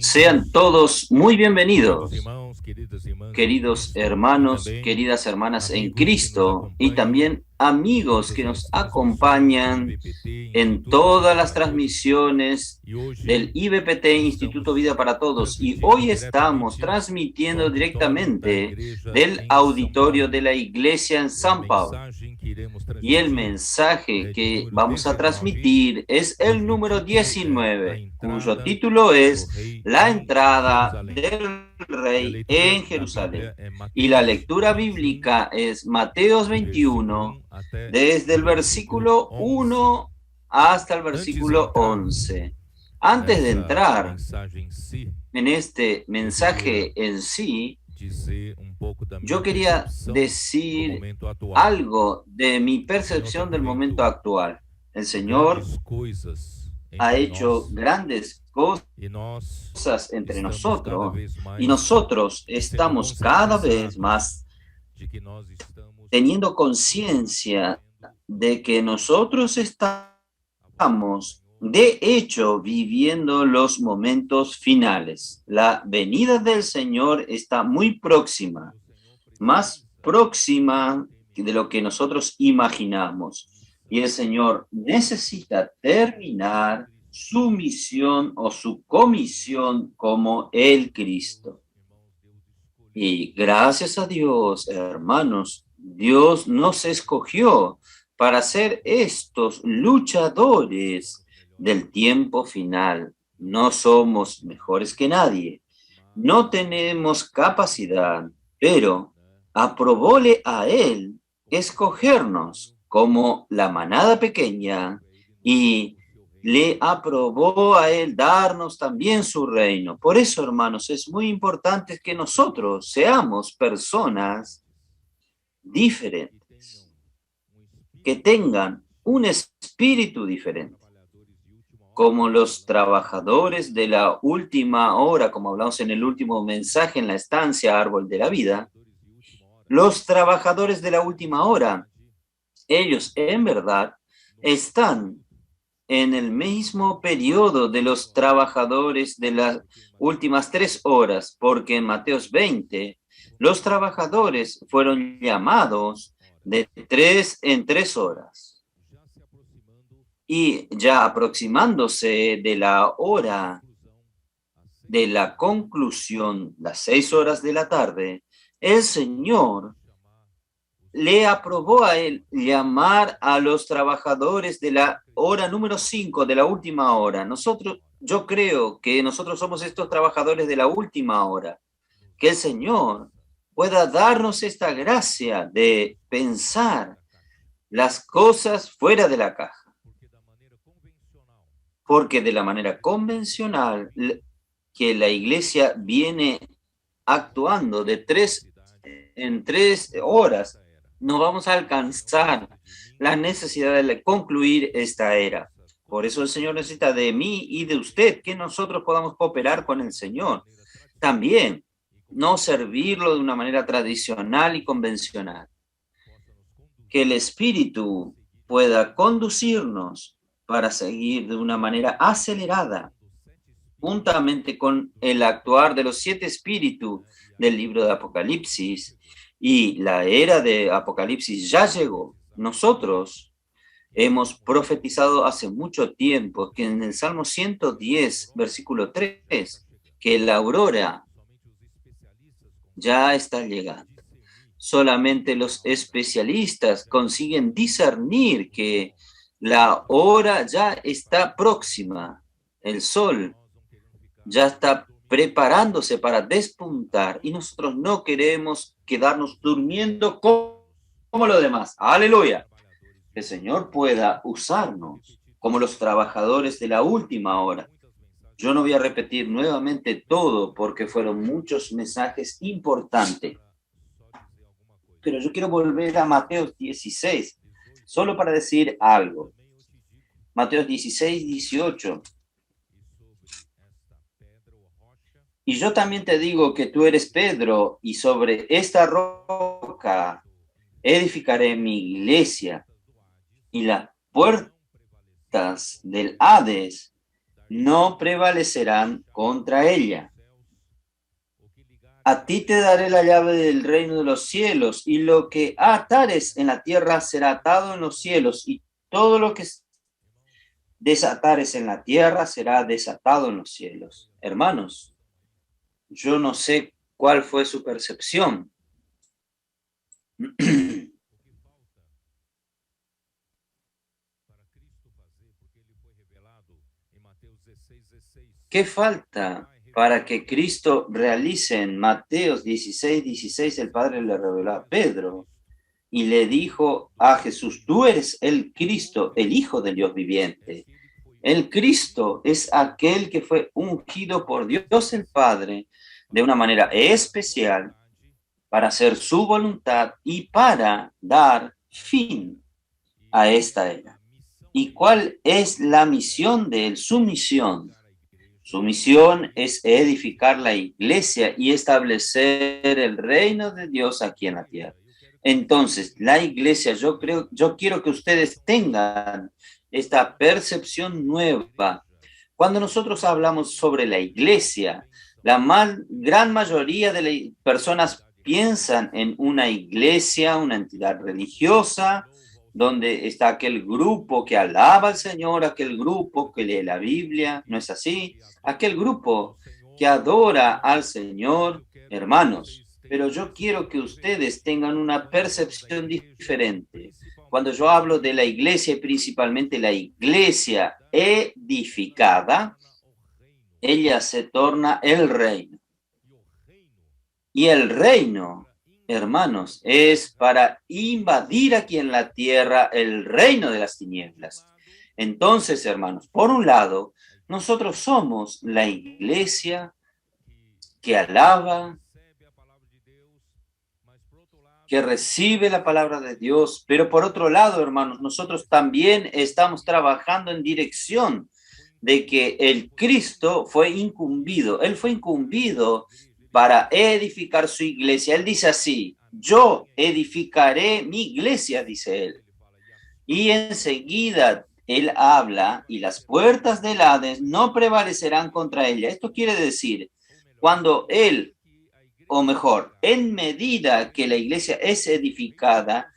Sean todos muy bienvenidos, queridos hermanos, queridas hermanas en Cristo y también amigos que nos acompañan en todas las transmisiones del IBPT, Instituto Vida para Todos. Y hoy estamos transmitiendo directamente del auditorio de la iglesia en San Pablo. Y el mensaje que vamos a transmitir es el número 19, cuyo título es La entrada del Rey en Jerusalén. Y la lectura bíblica es Mateos 21, desde el versículo 1 hasta el versículo 11. Antes de entrar en este mensaje en sí, yo quería decir algo de mi percepción del momento actual. El Señor ha hecho grandes cosas entre nosotros y nosotros estamos cada vez más teniendo conciencia de que nosotros estamos de hecho viviendo los momentos finales. La venida del Señor está muy próxima, más próxima de lo que nosotros imaginamos. Y el Señor necesita terminar su misión o su comisión como el Cristo. Y gracias a Dios, hermanos, Dios nos escogió para ser estos luchadores del tiempo final. No somos mejores que nadie, no tenemos capacidad, pero aprobóle a Él escogernos como la manada pequeña y le aprobó a Él darnos también su reino. Por eso, hermanos, es muy importante que nosotros seamos personas diferentes, que tengan un espíritu diferente, como los trabajadores de la última hora, como hablamos en el último mensaje en la estancia Árbol de la Vida. Los trabajadores de la última hora, ellos en verdad están en el mismo periodo de los trabajadores de las últimas 3 horas, porque en Mateos 20 los trabajadores fueron llamados de 3 en 3 horas. Y ya aproximándose de la hora de la conclusión, las 6 horas de la tarde, el Señor le aprobó a él llamar a los trabajadores de la hora número 5, de la última hora. Yo creo que nosotros somos estos trabajadores de la última hora. Que el Señor pueda darnos esta gracia de pensar las cosas fuera de la caja. Porque de la manera convencional que la iglesia viene actuando de 3 en 3 horas, no vamos a alcanzar la necesidad de concluir esta era. Por eso el Señor necesita de mí y de usted que nosotros podamos cooperar con el Señor. También no servirlo de una manera tradicional y convencional. Que el Espíritu pueda conducirnos para seguir de una manera acelerada, juntamente con el actuar de los 7 espíritus del libro de Apocalipsis. Y la era de Apocalipsis ya llegó. Nosotros hemos profetizado hace mucho tiempo que en el Salmo 110, versículo 3, que la aurora ya está llegando. Solamente los especialistas consiguen discernir que la hora ya está próxima. El sol ya está preparándose para despuntar y nosotros no queremos quedarnos durmiendo como los demás. ¡Aleluya! Que el Señor pueda usarnos como los trabajadores de la última hora. Yo no voy a repetir nuevamente todo porque fueron muchos mensajes importantes. Pero yo quiero volver a Mateo 16, solo para decir algo. Mateo 16, 18. Y yo también te digo que tú eres Pedro, y sobre esta roca edificaré mi iglesia, y las puertas del Hades no prevalecerán contra ella. A ti te daré la llave del reino de los cielos, y lo que atares en la tierra será atado en los cielos, y todo lo que desatares en la tierra será desatado en los cielos. Hermanos, yo no sé cuál fue su percepción. ¿Qué falta para que Cristo realice? En Mateo 16:16 el Padre le reveló a Pedro y le dijo a Jesús: tú eres el Cristo, el Hijo del Dios viviente. El Cristo es aquel que fue ungido por Dios el Padre de una manera especial para hacer su voluntad y para dar fin a esta era. ¿Y cuál es la misión de él? Su misión es edificar la iglesia y establecer el reino de Dios aquí en la tierra. Entonces, la iglesia, yo quiero que ustedes tengan esta percepción nueva. Cuando nosotros hablamos sobre la iglesia, la gran mayoría de las personas piensan en una iglesia, una entidad religiosa, donde está aquel grupo que alaba al Señor, aquel grupo que lee la Biblia, ¿no es así? Aquel grupo que adora al Señor, hermanos. Pero yo quiero que ustedes tengan una percepción diferente. Cuando yo hablo de la iglesia y principalmente la iglesia edificada, ella se torna el reino. Y el reino, hermanos, es para invadir aquí en la tierra el reino de las tinieblas. Entonces, hermanos, por un lado, nosotros somos la iglesia que alaba, que recibe la palabra de Dios, pero por otro lado, hermanos, nosotros también estamos trabajando en dirección de que el Cristo fue incumbido. Él fue incumbido para edificar su iglesia. Él dice así: yo edificaré mi iglesia, dice él. Y enseguida él habla, y las puertas del Hades no prevalecerán contra ella. Esto quiere decir, cuando él, o mejor, en medida que la iglesia es edificada,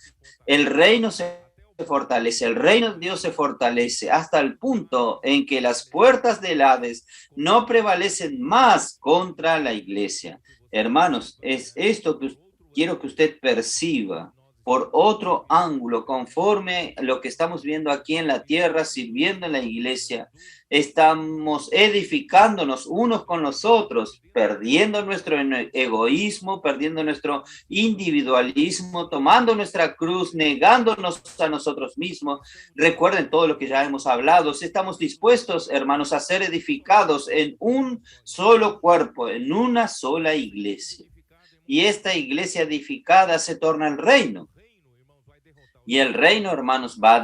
el reino se fortalece, el reino de Dios se fortalece hasta el punto en que las puertas del Hades no prevalecen más contra la iglesia. Hermanos, es esto que quiero que usted perciba por otro ángulo, conforme lo que estamos viendo aquí en la tierra, sirviendo en la iglesia. Estamos edificándonos unos con los otros, perdiendo nuestro egoísmo, perdiendo nuestro individualismo, tomando nuestra cruz, negándonos a nosotros mismos. Recuerden todo lo que ya hemos hablado. Si estamos dispuestos, hermanos, a ser edificados en un solo cuerpo, en una sola iglesia. Y esta iglesia edificada se torna el reino. Y el reino, hermanos, va a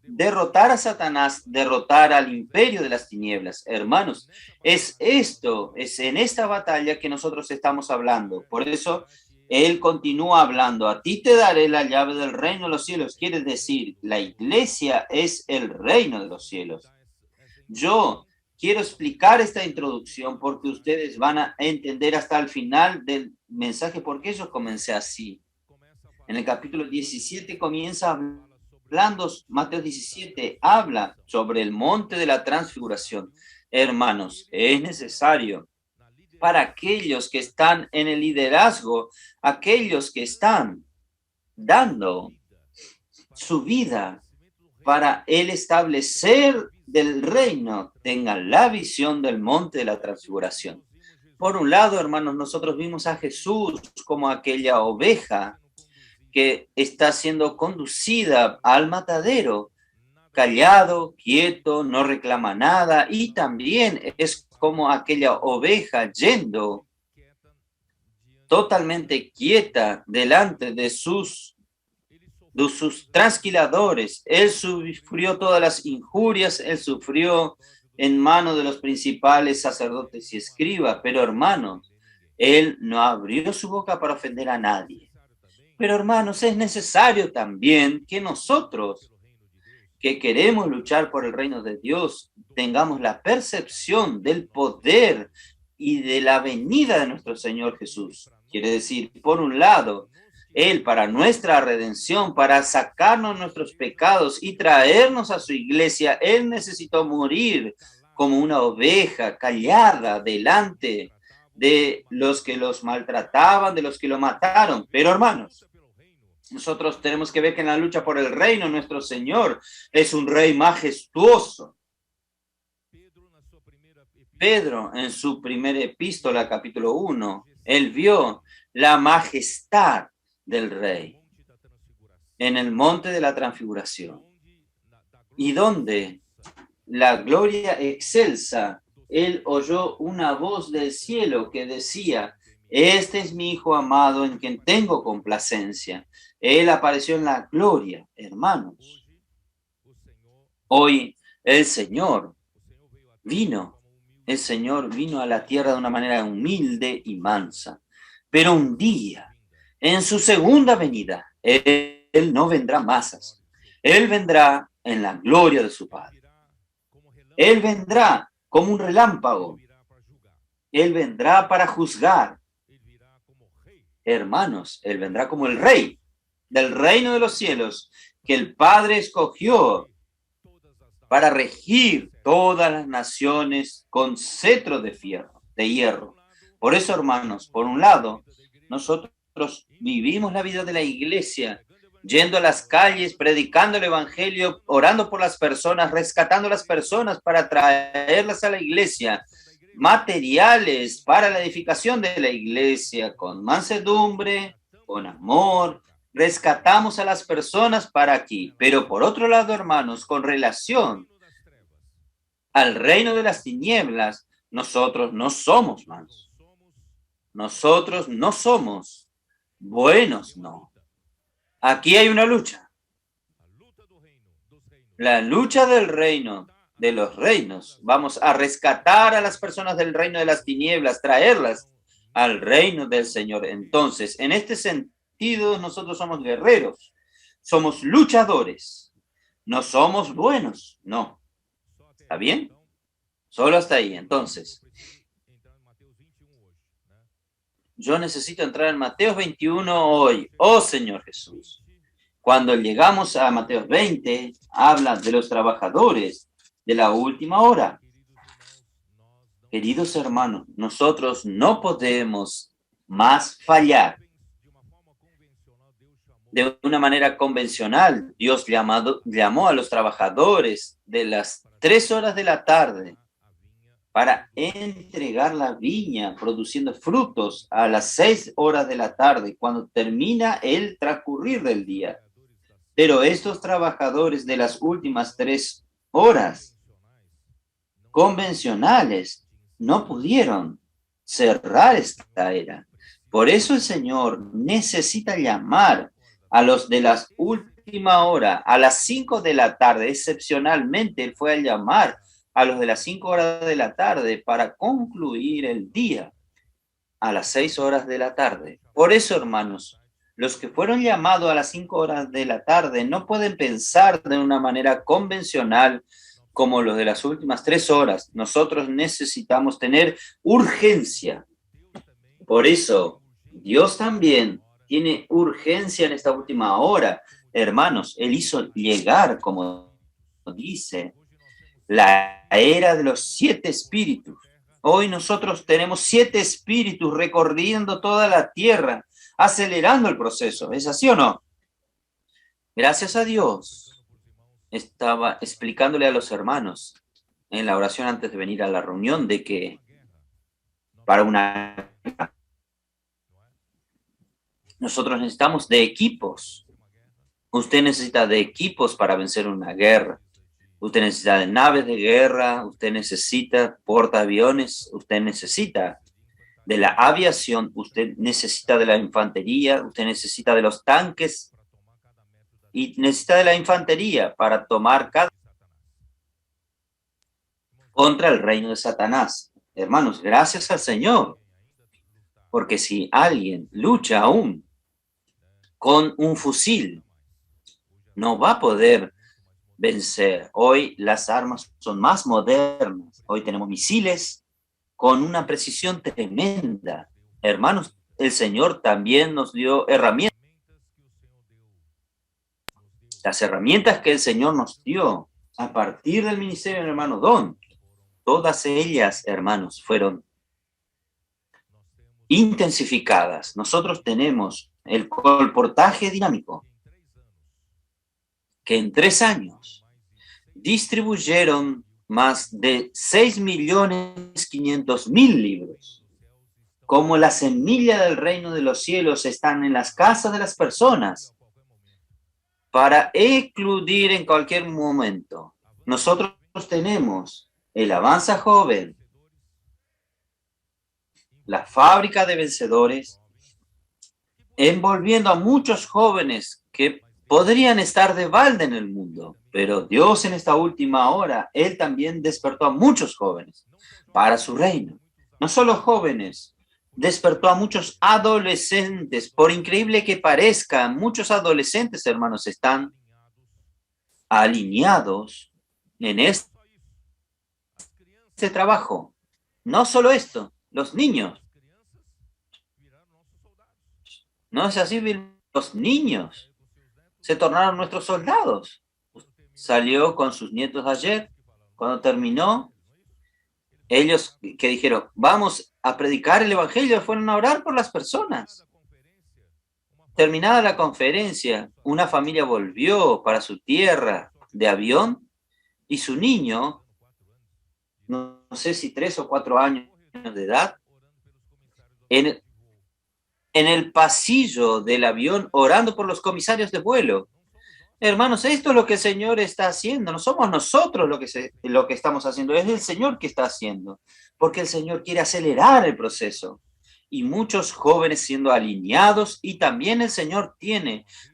derrotar a Satanás, derrotar al imperio de las tinieblas. Hermanos, es en esta batalla que nosotros estamos hablando. Por eso, él continúa hablando: a ti te daré la llave del reino de los cielos. Quiere decir, la iglesia es el reino de los cielos. Yo quiero explicar esta introducción porque ustedes van a entender hasta el final del mensaje por qué yo comencé así. En el capítulo 17 comienza hablando, Mateo 17 habla sobre el monte de la transfiguración. Hermanos, es necesario para aquellos que están en el liderazgo, aquellos que están dando su vida para el establecer del reino, tengan la visión del monte de la transfiguración. Por un lado, hermanos, nosotros vimos a Jesús como aquella oveja que está siendo conducida al matadero, callado, quieto, no reclama nada, y también es como aquella oveja yendo totalmente quieta delante de sus trasquiladores. Él sufrió todas las injurias, él sufrió en manos de los principales sacerdotes y escribas, pero hermanos, él no abrió su boca para ofender a nadie. Pero hermanos, es necesario también que nosotros que queremos luchar por el reino de Dios, tengamos la percepción del poder y de la venida de nuestro Señor Jesús. Quiere decir, por un lado, Él para nuestra redención, para sacarnos nuestros pecados y traernos a su iglesia, Él necesitó morir como una oveja callada delante de los que los maltrataban, de los que lo mataron. Pero hermanos, nosotros tenemos que ver que en la lucha por el reino, nuestro Señor es un rey majestuoso. Pedro, en su primera epístola, capítulo 1, él vio la majestad del rey en el monte de la transfiguración. Y donde la gloria excelsa, él oyó una voz del cielo que decía: este es mi Hijo amado en quien tengo complacencia. Él apareció en la gloria, hermanos. Hoy el Señor vino a la tierra de una manera humilde y mansa. Pero un día, en su segunda venida, Él no vendrá masas. Él vendrá en la gloria de su Padre. Él vendrá como un relámpago. Él vendrá para juzgar. Hermanos, Él vendrá como el Rey del reino de los cielos, que el Padre escogió para regir todas las naciones con cetro de hierro. Por eso, hermanos, por un lado, nosotros vivimos la vida de la iglesia, yendo a las calles, predicando el evangelio, orando por las personas, rescatando a las personas para traerlas a la iglesia, materiales para la edificación de la iglesia, con mansedumbre, con amor, rescatamos a las personas para aquí. Pero por otro lado, hermanos, con relación al reino de las tinieblas, nosotros no somos malos. Nosotros no somos buenos, no. Aquí hay una lucha. La lucha del reino, de los reinos. Vamos a rescatar a las personas del reino de las tinieblas, traerlas al reino del Señor. Entonces, en este sentido, nosotros somos guerreros, somos luchadores, no somos buenos, no. ¿Está bien? Solo hasta ahí. Entonces, yo necesito entrar en Mateo 21 hoy. Oh Señor Jesús. Cuando llegamos a Mateo 20, habla de los trabajadores de la última hora. Queridos hermanos, nosotros no podemos más fallar. De una manera convencional, Dios llamó a los trabajadores de las 3 horas de la tarde para entregar la viña produciendo frutos a las 6 horas de la tarde, cuando termina el transcurrir del día. Pero estos trabajadores de las últimas 3 horas convencionales no pudieron cerrar esta era. Por eso el Señor necesita llamar a los de la última hora, a las 5 de la tarde. Excepcionalmente, Él fue a llamar a los de las 5 horas de la tarde para concluir el día a las 6 horas de la tarde. Por eso, hermanos, los que fueron llamados a las 5 horas de la tarde no pueden pensar de una manera convencional como los de las últimas 3 horas. Nosotros necesitamos tener urgencia. Por eso, Dios también tiene urgencia en esta última hora. Hermanos, Él hizo llegar, como dice, la era de los 7 espíritus. Hoy nosotros tenemos 7 espíritus recorriendo toda la tierra, acelerando el proceso. ¿Es así o no? Gracias a Dios. Estaba explicándole a los hermanos en la oración antes de venir a la reunión de que para una... Nosotros necesitamos de equipos. Usted necesita de equipos para vencer una guerra. Usted necesita de naves de guerra, usted necesita portaaviones, usted necesita de la aviación, usted necesita de la infantería, usted necesita de los tanques y necesita de la infantería para tomar cada contra el reino de Satanás. Hermanos, gracias al Señor, porque si alguien lucha aún con un fusil, no va a poder vencer. Hoy las armas son más modernas. Hoy tenemos misiles con una precisión tremenda. Hermanos, el Señor también nos dio herramientas. Las herramientas que el Señor nos dio a partir del ministerio del hermano Don, todas ellas, hermanos, fueron intensificadas. Nosotros tenemos el colportaje dinámico, que en 3 años distribuyeron más de 6.500.000 libros. Como la semilla del reino de los cielos están en las casas de las personas para ecludir en cualquier momento. Nosotros tenemos el Avanza Joven, la fábrica de vencedores, envolviendo a muchos jóvenes que podrían estar de balde en el mundo, pero Dios en esta última hora, Él también despertó a muchos jóvenes para su reino. No solo jóvenes, despertó a muchos adolescentes. Por increíble que parezca, muchos adolescentes, hermanos, están alineados en este trabajo. No solo esto, los niños. ¿No es así, Bill? Los niños se tornaron nuestros soldados. Salió con sus nietos ayer, cuando terminó, ellos que dijeron, vamos a predicar el evangelio, fueron a orar por las personas. Terminada la conferencia, una familia volvió para su tierra de avión y su niño, no sé si 3 o 4 años de edad, en el pasillo del avión orando por los comisarios de vuelo. Hermanos, esto es lo que el Señor está haciendo. No somos nosotros lo que estamos haciendo, es el Señor que está haciendo, porque el Señor quiere acelerar el proceso. Y muchos jóvenes siendo alineados, y también el Señor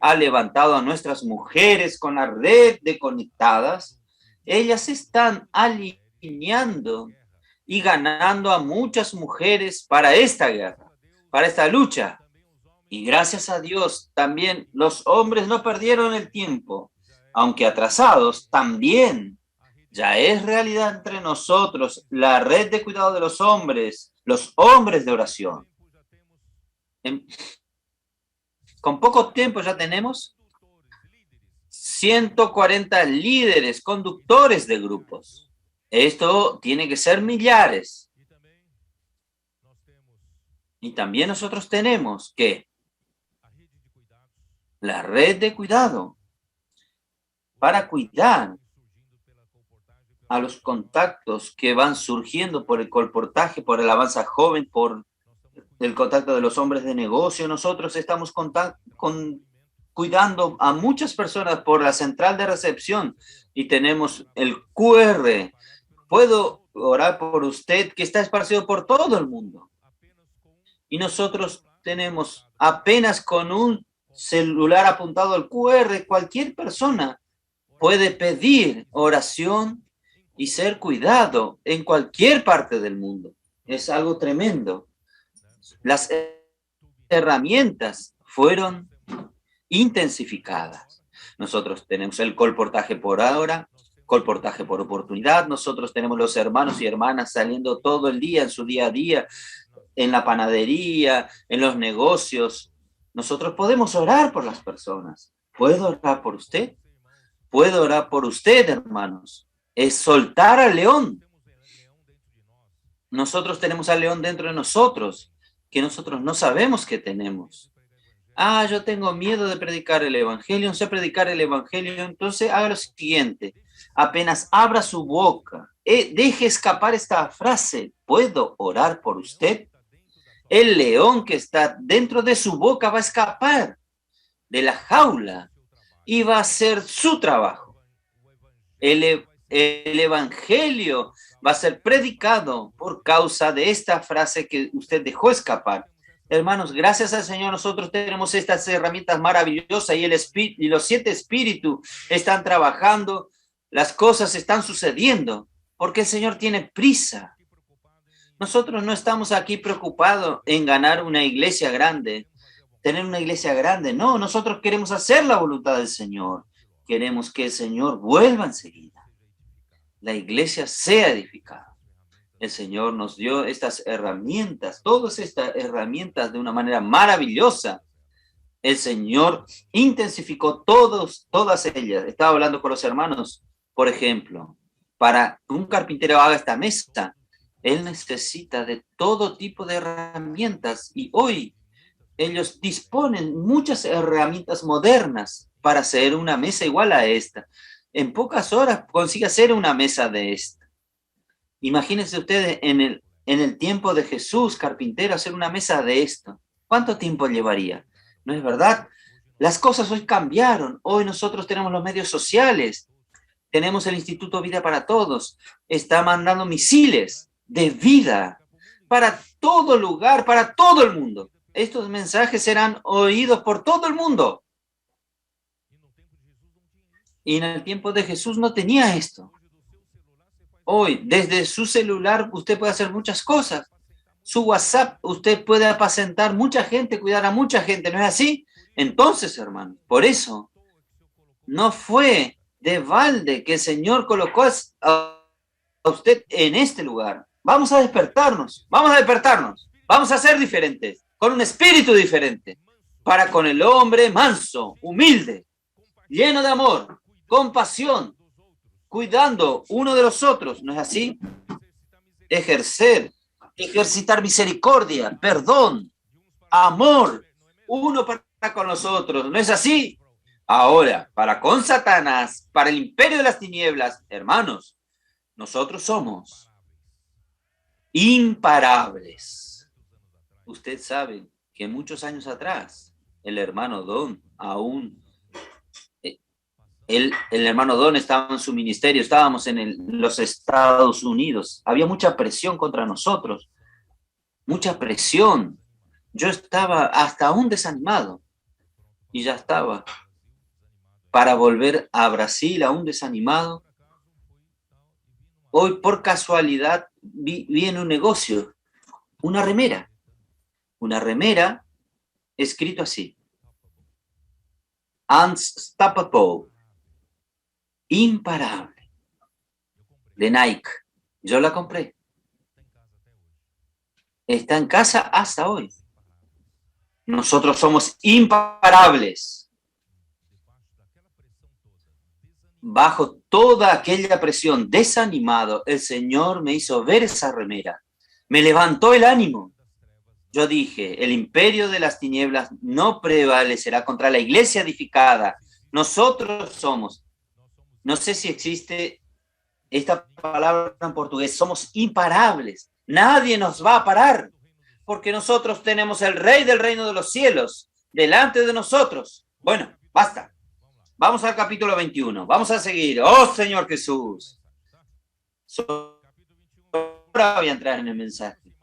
ha levantado a nuestras mujeres con la red de conectadas. Ellas están alineando y ganando a muchas mujeres para esta guerra, para esta lucha. Y gracias a Dios, también los hombres no perdieron el tiempo, aunque atrasados, también ya es realidad entre nosotros la red de cuidado de los hombres de oración. Con poco tiempo ya tenemos 140 líderes, conductores de grupos. Esto tiene que ser millares. Y también nosotros tenemos que la red de cuidado para cuidar a los contactos que van surgiendo por el colportaje, por el Avanza Joven, por el contacto de los hombres de negocio. Nosotros estamos cuidando a muchas personas por la central de recepción y tenemos el QR. Puedo orar por usted que está esparcido por todo el mundo. Y nosotros tenemos apenas con un celular apuntado al QR, cualquier persona puede pedir oración y ser cuidado en cualquier parte del mundo. Es algo tremendo. Las herramientas fueron intensificadas. Nosotros tenemos el colportaje por hora, colportaje por oportunidad. Nosotros tenemos los hermanos y hermanas saliendo todo el día en su día a día, en la panadería, en los negocios. Nosotros podemos orar por las personas. ¿Puedo orar por usted? ¿Puedo orar por usted, hermanos? Es soltar al león. Nosotros tenemos al león dentro de nosotros, que nosotros no sabemos que tenemos. Yo tengo miedo de predicar el evangelio, no sé predicar el evangelio. Entonces haga lo siguiente. Apenas abra su boca, deje escapar esta frase. ¿Puedo orar por usted? El león que está dentro de su boca va a escapar de la jaula y va a hacer su trabajo. El evangelio va a ser predicado por causa de esta frase que usted dejó escapar. Hermanos, gracias al Señor nosotros tenemos estas herramientas maravillosas y los 7 espíritus están trabajando, las cosas están sucediendo porque el Señor tiene prisa. Nosotros no estamos aquí preocupados en ganar una iglesia grande, tener una iglesia grande. No, nosotros queremos hacer la voluntad del Señor. Queremos que el Señor vuelva enseguida. La iglesia sea edificada. El Señor nos dio estas herramientas, todas estas herramientas de una manera maravillosa. El Señor intensificó todas ellas. Estaba hablando con los hermanos, por ejemplo, para que un carpintero haga esta mesa, él necesita de todo tipo de herramientas y hoy ellos disponen muchas herramientas modernas para hacer una mesa igual a esta. En pocas horas consigue hacer una mesa de esta. Imagínense ustedes en el tiempo de Jesús, carpintero, hacer una mesa de esto. ¿Cuánto tiempo llevaría? ¿No es verdad? Las cosas hoy cambiaron. Hoy nosotros tenemos los medios sociales. Tenemos el Instituto Vida para Todos. Está mandando misiles de vida para todo lugar, para todo el mundo. Estos mensajes serán oídos por todo el mundo. Y en el tiempo de Jesús no tenía esto. Hoy, desde su celular, usted puede hacer muchas cosas. Su WhatsApp, usted puede apacentar mucha gente, cuidar a mucha gente, ¿no es así? Entonces, hermano, por eso, no fue de balde que el Señor colocó a usted en este lugar. Vamos a despertarnos, vamos a ser diferentes, con un espíritu diferente, para con el hombre manso, humilde, lleno de amor, compasión, cuidando uno de los otros, ¿no es así? Ejercitar misericordia, perdón, amor, uno para con los otros, ¿no es así? Ahora, para con Satanás, para el imperio de las tinieblas, hermanos, nosotros somos imparables. Usted sabe que muchos años atrás, el hermano Don aún el hermano Don estaba en su ministerio, estábamos en los Estados Unidos, había mucha presión contra nosotros, mucha presión. Yo estaba hasta aún desanimado y ya estaba para volver a Brasil aún desanimado. Hoy por casualidad vi en un negocio una remera escrito así: Unstoppable, imparable, de Nike. Yo la compré. Está en casa hasta hoy. Nosotros somos imparables. Bajo toda aquella presión, desanimado, el Señor me hizo ver esa remera. Me levantó el ánimo. Yo dije, el imperio de las tinieblas no prevalecerá contra la iglesia edificada. Nosotros somos, no sé si existe esta palabra en portugués, somos imparables. Nadie nos va a parar, porque nosotros tenemos el Rey del reino de los cielos delante de nosotros. Bueno, basta. Vamos al capítulo 21. Vamos a seguir. ¡Oh, Señor Jesús! Ahora voy a entrar en el mensaje.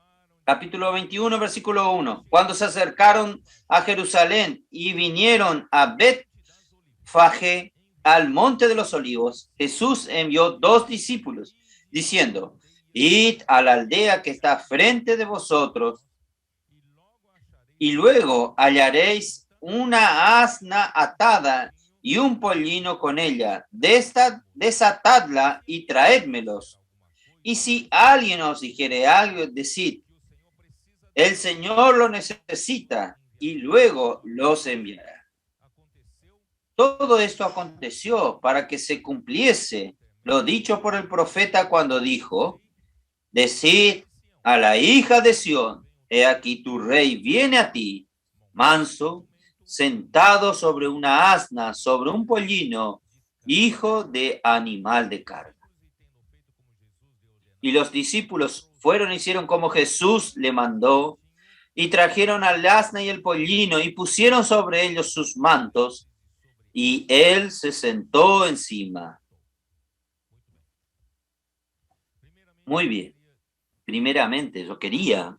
Capítulo 21, versículo 1. Cuando se acercaron a Jerusalén y vinieron a Betfagé, al monte de los olivos, Jesús envió 2 discípulos, diciendo: id a la aldea que está frente de vosotros, y luego hallaréis una asna atada y un pollino con ella. Desatadla y traédmelos. Y si alguien os dijere algo, decid: el Señor lo necesita, y luego los enviará. Todo esto aconteció para que se cumpliese lo dicho por el profeta cuando dijo: decid a la hija de Sión, he aquí tu rey viene a ti, manso, sentado sobre una asna, sobre un pollino, hijo de animal de carga. Y los discípulos fueron y hicieron como Jesús le mandó, y trajeron al asna y el pollino, y pusieron sobre ellos sus mantos, y él se sentó encima. Muy bien. Primeramente, yo quería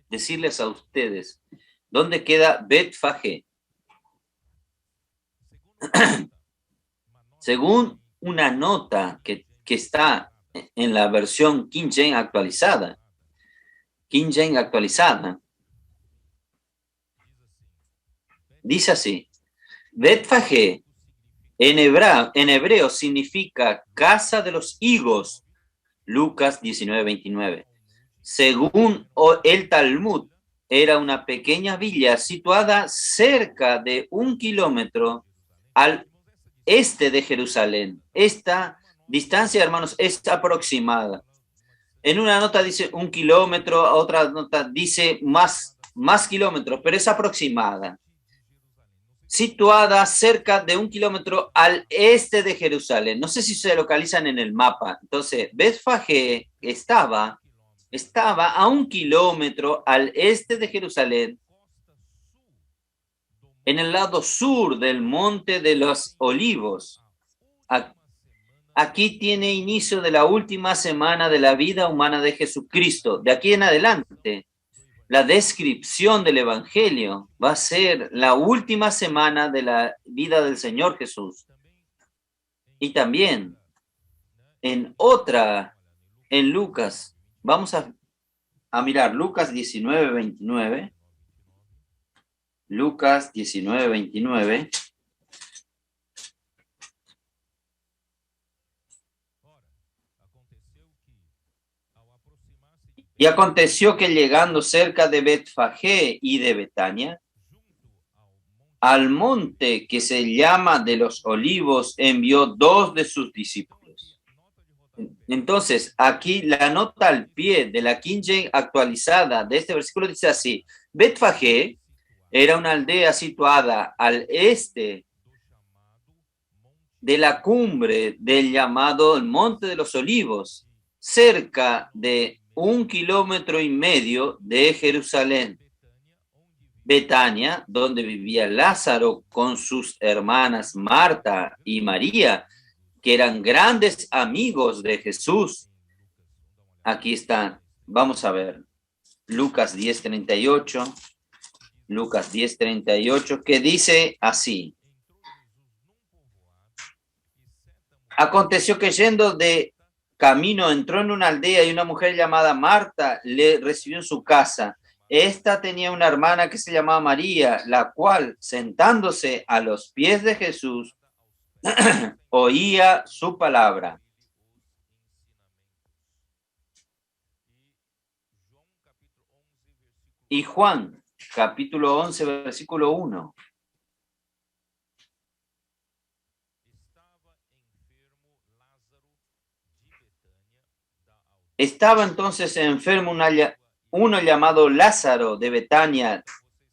decirles a ustedes dónde queda Betfagé. Según una nota que está en la versión King James actualizada, dice así: Betfagé En hebreo significa casa de los higos, Lucas 19:29. Según el Talmud, era una pequeña villa situada cerca de 1 kilómetro al este de Jerusalén. Esta distancia, hermanos, es aproximada. En una nota dice 1 kilómetro, otra nota dice más kilómetros, pero es aproximada. Situada cerca de 1 kilómetro al este de Jerusalén. No sé si se localizan en el mapa. Entonces, Betfagé estaba a 1 kilómetro al este de Jerusalén, en el lado sur del Monte de los Olivos. Aquí tiene inicio de la última semana de la vida humana de Jesucristo. De aquí en adelante, la descripción del Evangelio va a ser la última semana de la vida del Señor Jesús. Y también en Lucas, vamos a mirar Lucas 19:29. Lucas 19:29. Y aconteció que llegando cerca de Betfagé y de Betania, al monte que se llama de los Olivos, envió 2 de sus discípulos. Entonces, aquí la nota al pie de la King James actualizada de este versículo dice así: Betfagé era una aldea situada al este de la cumbre del llamado el Monte de los Olivos, cerca de 1,5 kilómetros de Jerusalén. Betania, donde vivía Lázaro con sus hermanas Marta y María, que eran grandes amigos de Jesús. Aquí está, vamos a ver, Lucas 10:38, Lucas 10:38, que dice así: aconteció que yendo de camino entró en una aldea y una mujer llamada Marta le recibió en su casa. Esta tenía una hermana que se llamaba María, la cual, sentándose a los pies de Jesús, oía su palabra. Y Juan, capítulo 11, versículo 1. Estaba entonces enfermo uno llamado Lázaro de Betania,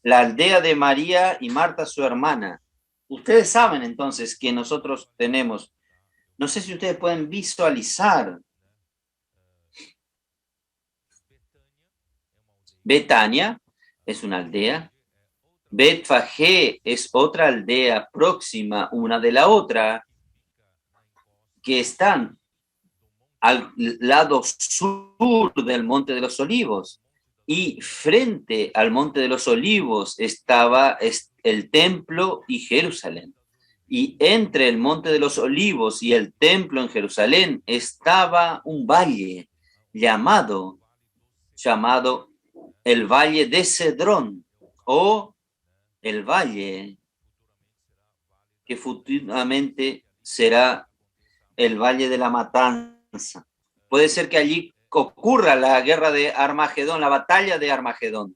la aldea de María y Marta, su hermana. Ustedes saben entonces que nosotros tenemos, no sé si ustedes pueden visualizar, Betania es una aldea, Betfagé es otra aldea próxima una de la otra, que están al lado sur del Monte de los Olivos. Y frente al Monte de los Olivos estaba el templo y Jerusalén. Y entre el Monte de los Olivos y el templo en Jerusalén estaba un valle llamado el Valle de Cedrón, o el valle que futuramente será el Valle de la Matanza. Puede ser que allí ocurra la guerra de Armagedón, la batalla de Armagedón.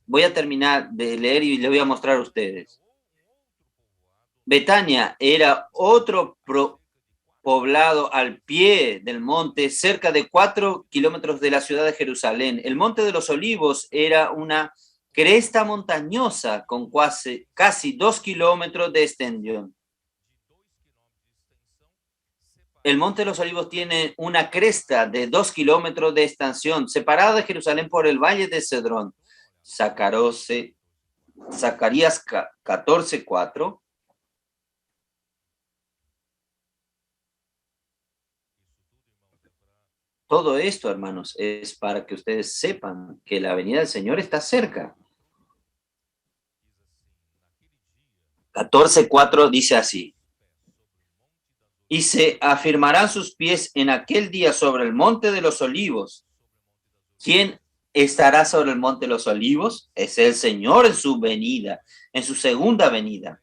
Voy a terminar de leer y le voy a mostrar a ustedes. Betania era otro poblado al pie del monte, cerca de 4 kilómetros de la ciudad de Jerusalén. El Monte de los Olivos era una cresta montañosa con casi 2 kilómetros de extensión. El Monte de los Olivos tiene una cresta de 2 kilómetros de extensión, separada de Jerusalén por el Valle de Cedrón. Zacarías 14:4. Todo esto, hermanos, es para que ustedes sepan que la venida del Señor está cerca. 14:4 dice así: y se afirmarán sus pies en aquel día sobre el Monte de los Olivos. ¿Quién estará sobre el Monte de los Olivos? Es el Señor en su venida, en su segunda venida.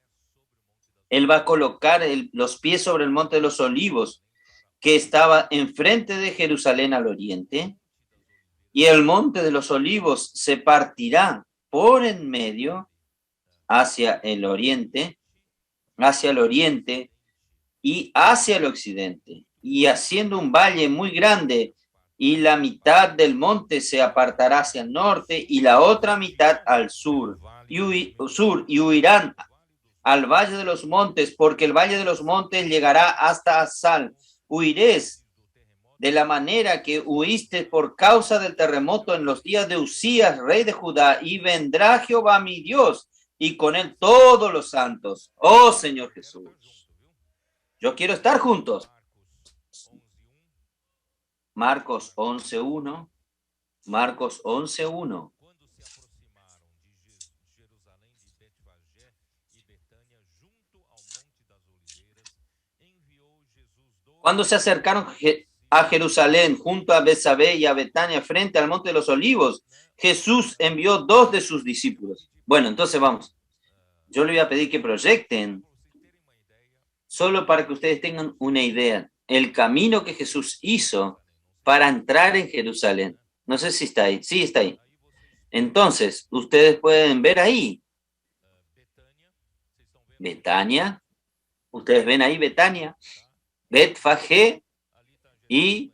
Él va a colocar los pies sobre el monte de los olivos, que estaba enfrente de Jerusalén al oriente, y el monte de los olivos se partirá por en medio hacia el oriente y hacia el occidente, y haciendo un valle muy grande, y la mitad del monte se apartará hacia el norte y la otra mitad al sur, y huirán al valle de los montes, porque el valle de los montes llegará hasta Asal. Huiréis de la manera que huiste por causa del terremoto en los días de Usías, rey de Judá, y vendrá Jehová mi Dios, y con él todos los santos. Oh Señor Jesús, yo quiero estar juntos. Marcos 11:1. Marcos 11:1. Cuando se acercaron a Jerusalén, junto a Betsabé y a Betania, frente al monte de los olivos, Jesús envió 2 de sus discípulos. Bueno, entonces vamos. Yo le voy a pedir que proyecten, solo para que ustedes tengan una idea, el camino que Jesús hizo para entrar en Jerusalén. No sé si está ahí. Sí, está ahí. Entonces, ustedes pueden ver ahí Betania. Ustedes ven ahí Betania, Betfagé, y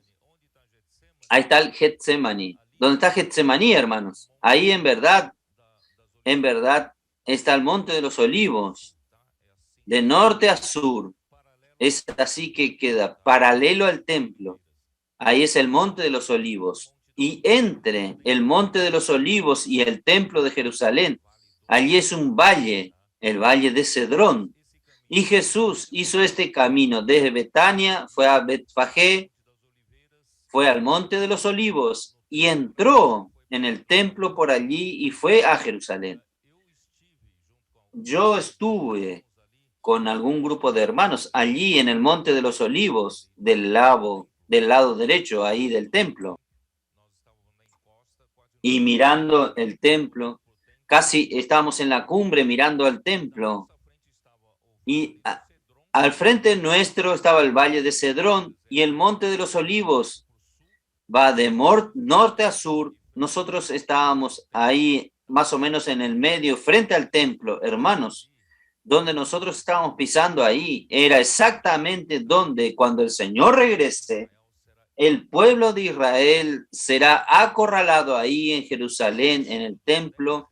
ahí está el Getsemaní. ¿Dónde está Getsemaní, hermanos? Ahí en verdad está el monte de los olivos, de norte a sur. Es así que queda paralelo al templo. Ahí es el monte de los olivos. Y entre el monte de los olivos y el templo de Jerusalén, allí es un valle, el valle de Cedrón. Y Jesús hizo este camino desde Betania, fue a Betfagé, fue al monte de los olivos y entró en el templo por allí y fue a Jerusalén. Yo estuve con algún grupo de hermanos allí en el monte de los olivos del lado derecho ahí del templo. Y mirando el templo, casi estábamos en la cumbre mirando al templo. Y al frente nuestro estaba el valle de Cedrón y el monte de los olivos va de norte a sur. Nosotros estábamos ahí más o menos en el medio, frente al templo, hermanos. Donde nosotros estábamos pisando ahí era exactamente donde, cuando el Señor regrese, el pueblo de Israel será acorralado ahí en Jerusalén, en el templo,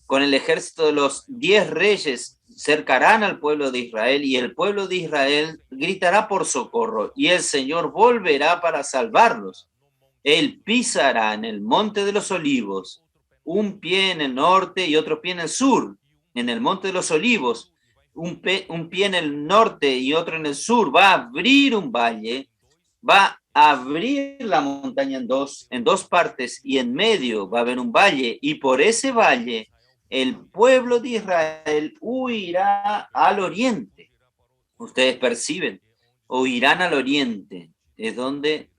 con el ejército de los 10 reyes cercarán al pueblo de Israel y el pueblo de Israel gritará por socorro y el Señor volverá para salvarlos. Él pisará en el monte de los olivos, un pie en el norte y otro pie en el sur. En el monte de los olivos, un pie en el norte y otro en el sur. Va a abrir un valle, va a abrir la montaña en dos partes y en medio va a haber un valle y por ese valle el pueblo de Israel huirá al oriente. Ustedes perciben, huirán al oriente, es donde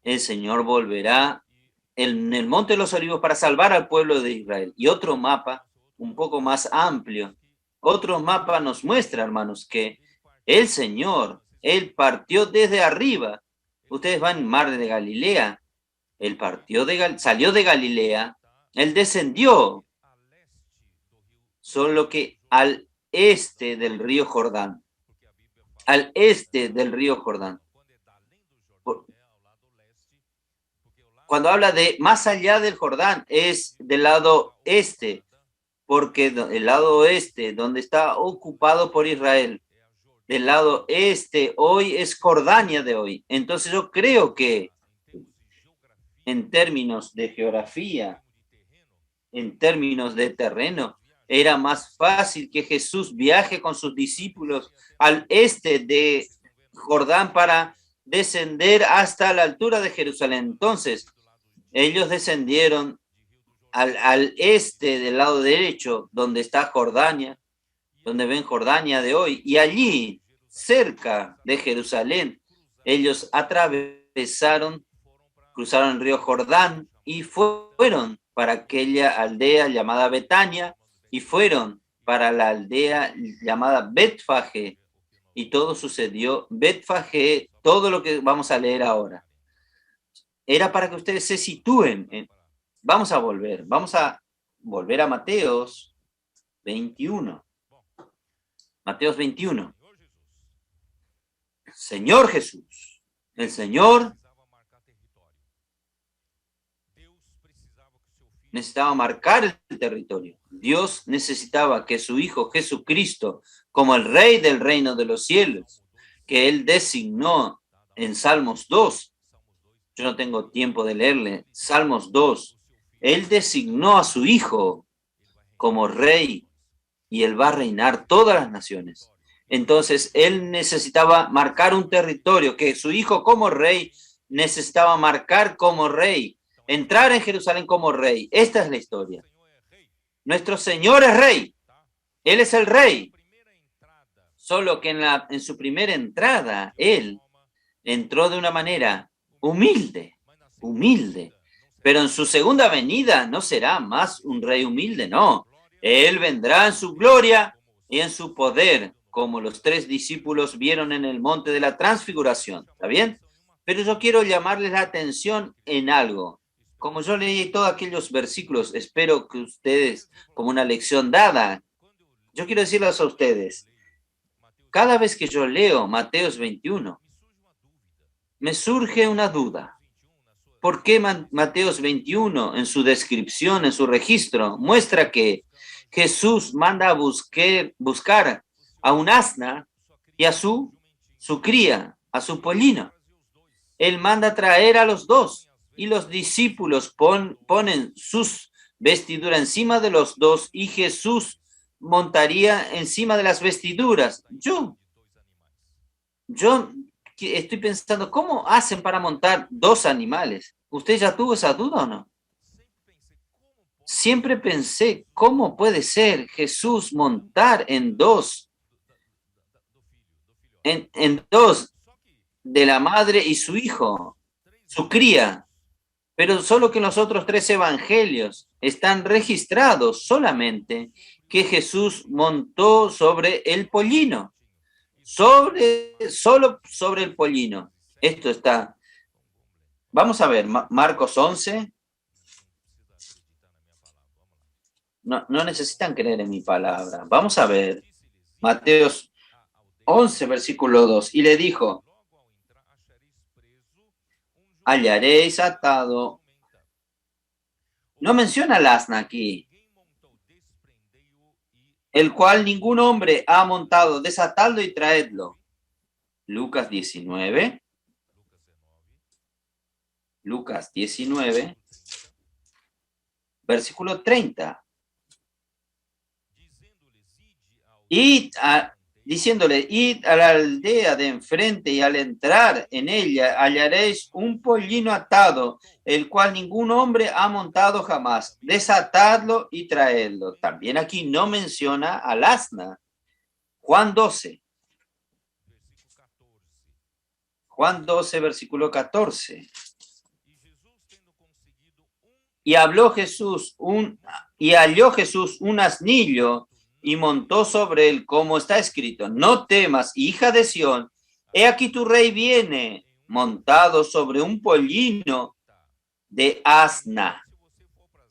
el Señor volverá en el monte de los olivos para salvar al pueblo de Israel. Y otro mapa, un poco más amplio, otro mapa nos muestra, hermanos, que el Señor, Él partió desde arriba. Ustedes van en Mar de Galilea, Él salió de Galilea, Él descendió, solo que al este del río Jordán. Al este del río Jordán. Cuando habla de más allá del Jordán, es del lado este, porque el lado oeste, donde está ocupado por Israel, del lado este, hoy es Jordania de hoy. Entonces yo creo que en términos de geografía, en términos de terreno, era más fácil que Jesús viaje con sus discípulos al este de Jordán para descender hasta la altura de Jerusalén. Entonces, ellos descendieron al este del lado derecho, donde está Jordania, donde ven Jordania de hoy, y allí, cerca de Jerusalén, ellos cruzaron el río Jordán y fueron para aquella aldea llamada Betania, y fueron para la aldea llamada Betfagé, y todo sucedió. Betfagé, todo lo que vamos a leer ahora, era para que ustedes se sitúen. Vamos a volver a Mateos 21. Mateos 21. Señor Jesús, el Señor necesitaba marcar el territorio. Dios necesitaba que su Hijo Jesucristo, como el Rey del reino de los cielos, que Él designó en Salmos 2, yo no tengo tiempo de leerle, Salmos 2, Él designó a su Hijo como Rey y Él va a reinar todas las naciones. Entonces, Él necesitaba marcar un territorio que su Hijo como Rey necesitaba marcar como Rey, entrar en Jerusalén como Rey. Esta es la historia. Nuestro Señor es Rey. Él es el Rey. Solo que en su primera entrada, Él entró de una manera humilde. Pero en su segunda venida no será más un Rey humilde, no. Él vendrá en su gloria y en su poder, como los 3 discípulos vieron en el monte de la transfiguración. ¿Está bien? Pero yo quiero llamarles la atención en algo. Como yo leí todos aquellos versículos, espero que ustedes, como una lección dada, yo quiero decirles a ustedes, cada vez que yo leo Mateos 21, me surge una duda. ¿Por qué Mateos 21, en su descripción, en su registro, muestra que Jesús manda a buscar a un asna y a su cría, a su pollino? Él manda a traer a los dos y los discípulos ponen sus vestiduras encima de los dos y Jesús montaría encima de las vestiduras. Yo estoy pensando, ¿cómo hacen para montar 2 animales? ¿Usted ya tuvo esa duda o no? Siempre pensé, ¿cómo puede ser Jesús montar en dos de la madre y su hijo, su cría? Pero solo que en los otros 3 evangelios están registrados solamente que Jesús montó sobre el pollino. Solo sobre el pollino. Esto está. Vamos a ver, Marcos 11. No necesitan creer en mi palabra. Vamos a ver, Mateos 11, versículo 2. Y le dijo, hallaréis atado. No menciona el asna aquí, el cual ningún hombre ha montado, desatadlo y traedlo. Lucas 19, versículo 30. Diciéndole, id a la aldea de enfrente y al entrar en ella hallaréis un pollino atado, el cual ningún hombre ha montado jamás. Desatadlo y traedlo. También aquí no menciona al asna. Juan 12, versículo 14. Y halló Jesús un asnillo y montó sobre él, como está escrito, no temas, hija de Sión, he aquí tu rey viene, montado sobre un pollino de asna.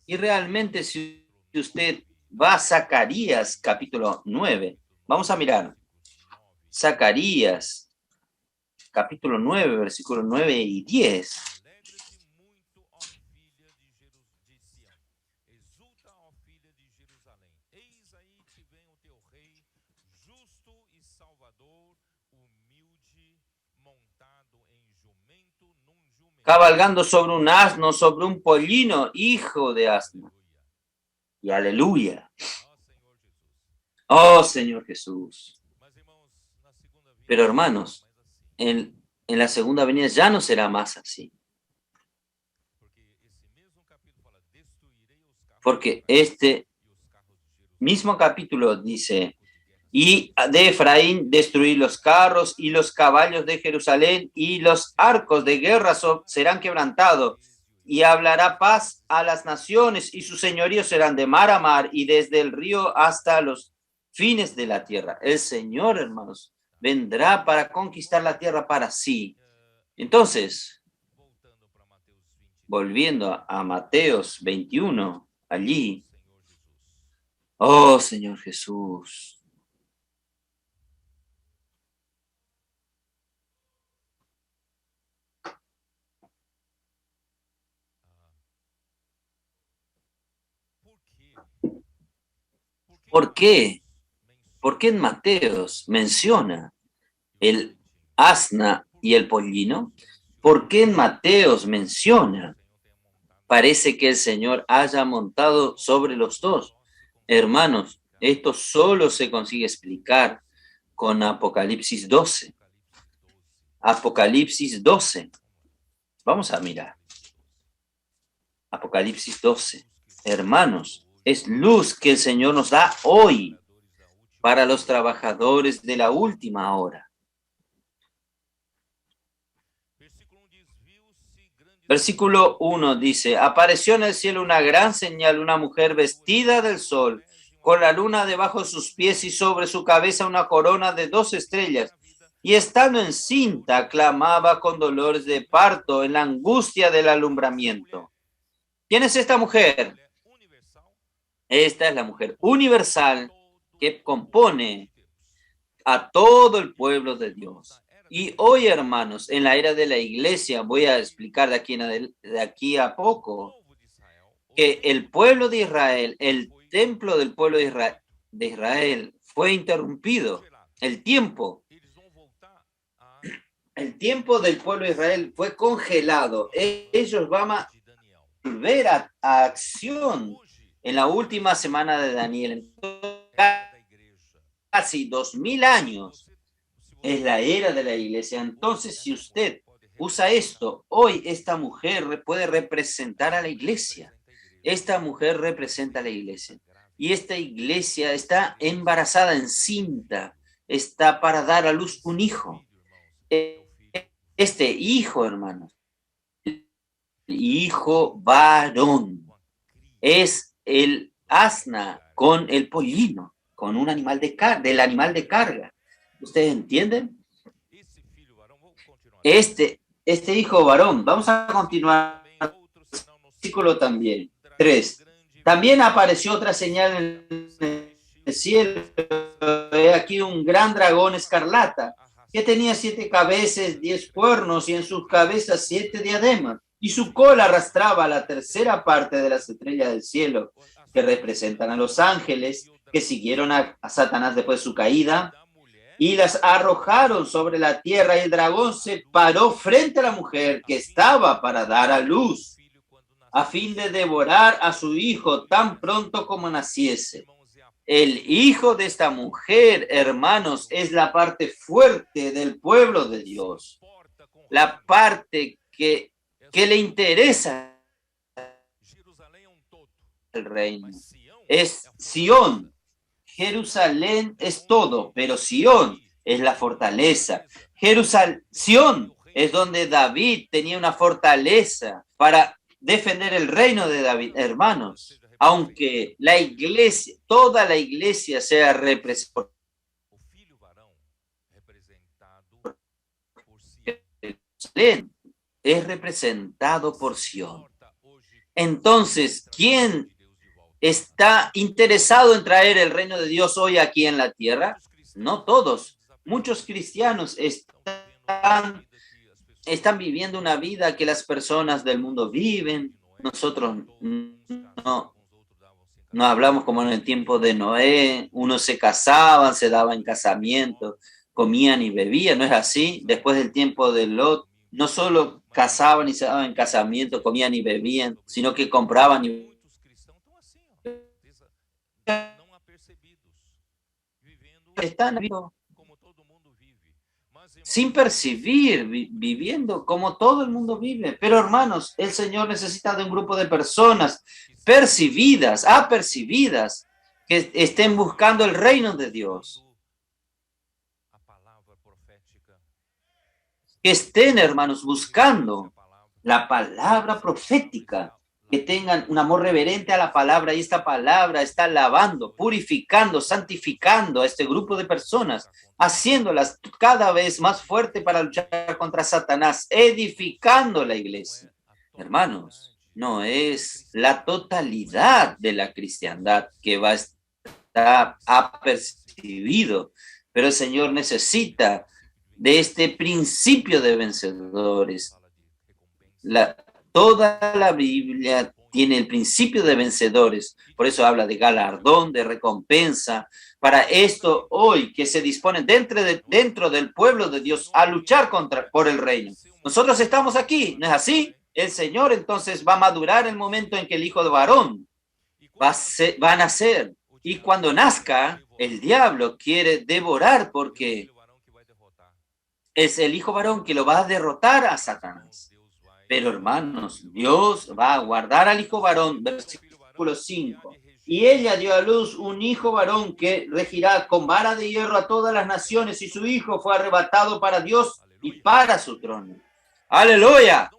Y realmente, si usted va a Zacarías, capítulo 9, vamos a mirar, Zacarías, capítulo 9, versículos 9 y 10. Cabalgando sobre un asno, sobre un pollino, hijo de asno. Y aleluya. Oh, Señor Jesús. Pero hermanos, en la segunda venida ya no será más así. Porque este mismo capítulo dice, y de Efraín destruir los carros y los caballos de Jerusalén y los arcos de guerra serán quebrantados y hablará paz a las naciones y sus señoríos serán de mar a mar y desde el río hasta los fines de la tierra. El Señor, hermanos, vendrá para conquistar la tierra para sí. Entonces, volviendo a Mateos 21, allí, oh Señor Jesús, ¿por qué? ¿Por qué en Mateos menciona el asna y el pollino? ¿Por qué en Mateos menciona? Parece que el Señor haya montado sobre los dos. Hermanos, esto solo se consigue explicar con Apocalipsis 12. Apocalipsis 12. Vamos a mirar. Apocalipsis 12. Hermanos, es luz que el Señor nos da hoy para los trabajadores de la última hora. Versículo 1 dice, apareció en el cielo una gran señal, una mujer vestida del sol, con la luna debajo de sus pies y sobre su cabeza una corona de 2 estrellas. Y estando encinta, clamaba con dolores de parto en la angustia del alumbramiento. ¿Quién es esta mujer? Esta es la mujer universal que compone a todo el pueblo de Dios. Y hoy, hermanos, en la era de la iglesia, voy a explicar de aquí a poco, que el pueblo de Israel, el templo del pueblo de Israel fue interrumpido. El tiempo del pueblo de Israel fue congelado. Ellos van a volver a acción en la última semana de Daniel. Casi 2000 años es la era de la iglesia. Entonces, si usted usa esto, hoy esta mujer puede representar a la iglesia. Esta mujer representa a la iglesia. Y esta iglesia está embarazada, encinta, está para dar a luz un hijo. Este hijo, hermanos, hijo varón, es el asna con el pollino, con un animal del animal de carga. ¿Ustedes entienden? Este hijo varón, vamos a continuar. Versículo también, 3. También apareció otra señal en el cielo. He aquí un gran dragón escarlata que tenía 7 cabezas, 10 cuernos y en sus cabezas 7 diademas. Y su cola arrastraba la tercera parte de las estrellas del cielo, que representan a los ángeles que siguieron a Satanás después de su caída, y las arrojaron sobre la tierra, y el dragón se paró frente a la mujer que estaba para dar a luz, a fin de devorar a su hijo tan pronto como naciese. El hijo de esta mujer, hermanos, es la parte fuerte del pueblo de Dios, la parte que le interesa el reino. Es Sión. Jerusalén es todo, pero Sión es la fortaleza. Sión es donde David tenía una fortaleza para defender el reino de David. Hermanos, aunque la iglesia, toda la iglesia sea representada, es representado por Sión. Entonces, ¿quién está interesado en traer el reino de Dios hoy aquí en la tierra? No todos. Muchos cristianos están viviendo una vida que las personas del mundo viven. Nosotros no hablamos como en el tiempo de Noé. Unos se casaban, se daban en casamiento, comían y bebían. ¿No es así? Después del tiempo de Lot, no solo casaban y se daban en casamiento, comían y bebían, sino que compraban y están sin percibir, viviendo como todo el mundo vive. Pero hermanos, el Señor necesita de un grupo de personas percibidas, apercibidas, que estén buscando el reino de Dios. Que estén, hermanos, buscando la palabra profética. que tengan un amor reverente a la palabra, y esta palabra está lavando, purificando, santificando a este grupo de personas, haciéndolas cada vez más fuerte para luchar contra Satanás, edificando la iglesia. Hermanos, no es la totalidad de la cristiandad que va a estar apercibido, pero el Señor necesita de este principio de vencedores. Toda la Biblia tiene el principio de vencedores, por eso habla de galardón, de recompensa. Para esto hoy que se dispone dentro del pueblo de Dios a luchar por el reino. Nosotros estamos aquí, ¿no es así? El Señor entonces va a madurar el momento en que el hijo de varón va a nacer. Y cuando nazca, el diablo quiere devorar porque es el hijo varón que lo va a derrotar a Satanás. Pero hermanos, Dios va a guardar al hijo varón, versículo 5. Y ella dio a luz un hijo varón que regirá con vara de hierro a todas las naciones, y su hijo fue arrebatado para Dios y para su trono. ¡Aleluya!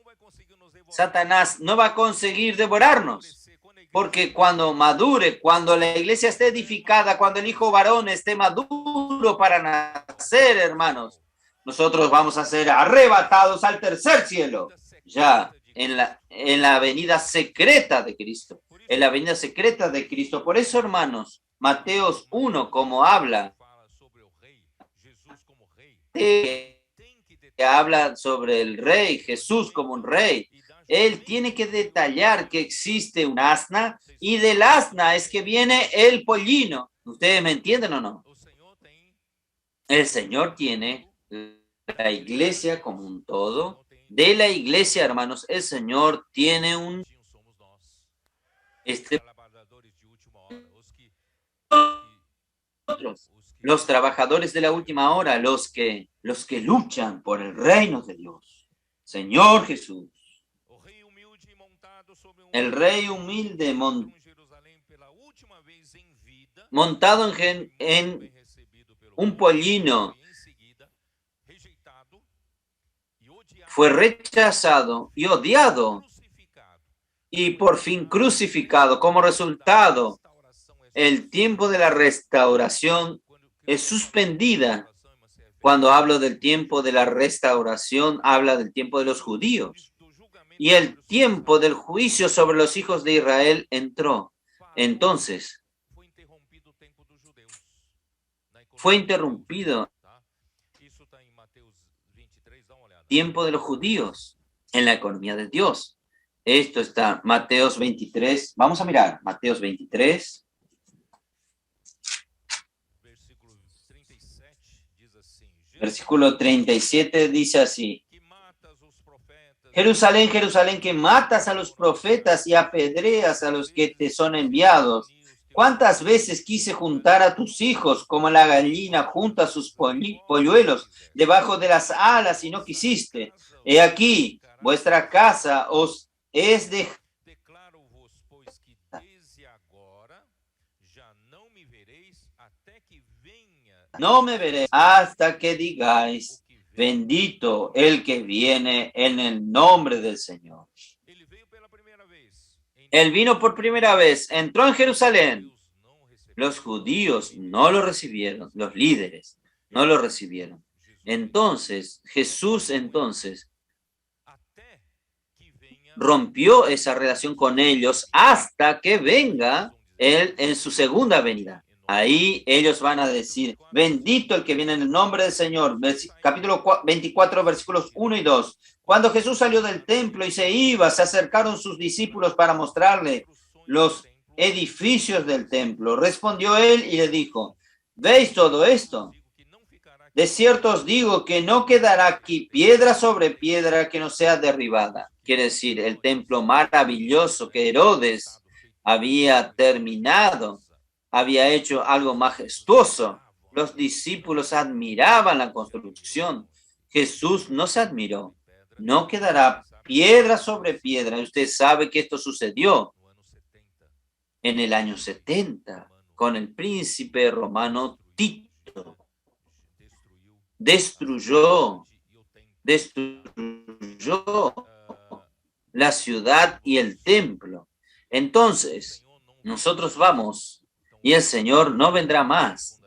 Satanás no va a conseguir devorarnos, porque cuando madure, cuando la iglesia esté edificada, cuando el hijo varón esté maduro para nacer, hermanos, nosotros vamos a ser arrebatados al tercer cielo, ya en la venida secreta de Cristo, en la venida secreta de Cristo. Por eso, hermanos, Mateos 1, como habla, que habla sobre el rey, Jesús como un rey, él tiene que detallar que existe un asna, y del asna es que viene el pollino. ¿Ustedes me entienden o no? El Señor tiene la iglesia como un todo. De la iglesia, hermanos, el Señor tiene los trabajadores de la última hora, los que luchan por el reino de Dios. Señor Jesús. El rey humilde montado en un pollino fue rechazado y odiado y por fin crucificado. Como resultado, el tiempo de la restauración es suspendida. Cuando hablo del tiempo de la restauración, habla del tiempo de los judíos. Y el tiempo del juicio sobre los hijos de Israel entró. Entonces, fue interrumpido el tiempo de los judíos en la economía de Dios. Esto está Mateos 23. Vamos a mirar Mateos 23. Versículo 37 dice así: Jerusalén, Jerusalén, que matas a los profetas y apedreas a los que te son enviados. ¿Cuántas veces quise juntar a tus hijos como la gallina junta sus polluelos debajo de las alas y no quisiste? He aquí, vuestra casa os es de... No me veréis hasta que digáis: bendito el que viene en el nombre del Señor. Él vino por primera vez, entró en Jerusalén. Los judíos no lo recibieron, los líderes no lo recibieron. Entonces, Jesús rompió esa relación con ellos hasta que venga Él en su segunda venida. Ahí ellos van a decir: bendito el que viene en el nombre del Señor. Capítulo 24, versículos 1 y 2. Cuando Jesús salió del templo y se iba, se acercaron sus discípulos para mostrarle los edificios del templo. Respondió él y le dijo: ¿veis todo esto? De cierto os digo que no quedará aquí piedra sobre piedra que no sea derribada. Quiere decir, el templo maravilloso que Herodes había terminado, había hecho algo majestuoso. Los discípulos admiraban la construcción. Jesús no se admiró. No quedará piedra sobre piedra. Y usted sabe que esto sucedió en el año 70 con el príncipe romano Tito. Destruyó la ciudad y el templo. Entonces, nosotros vamos y el Señor no vendrá más.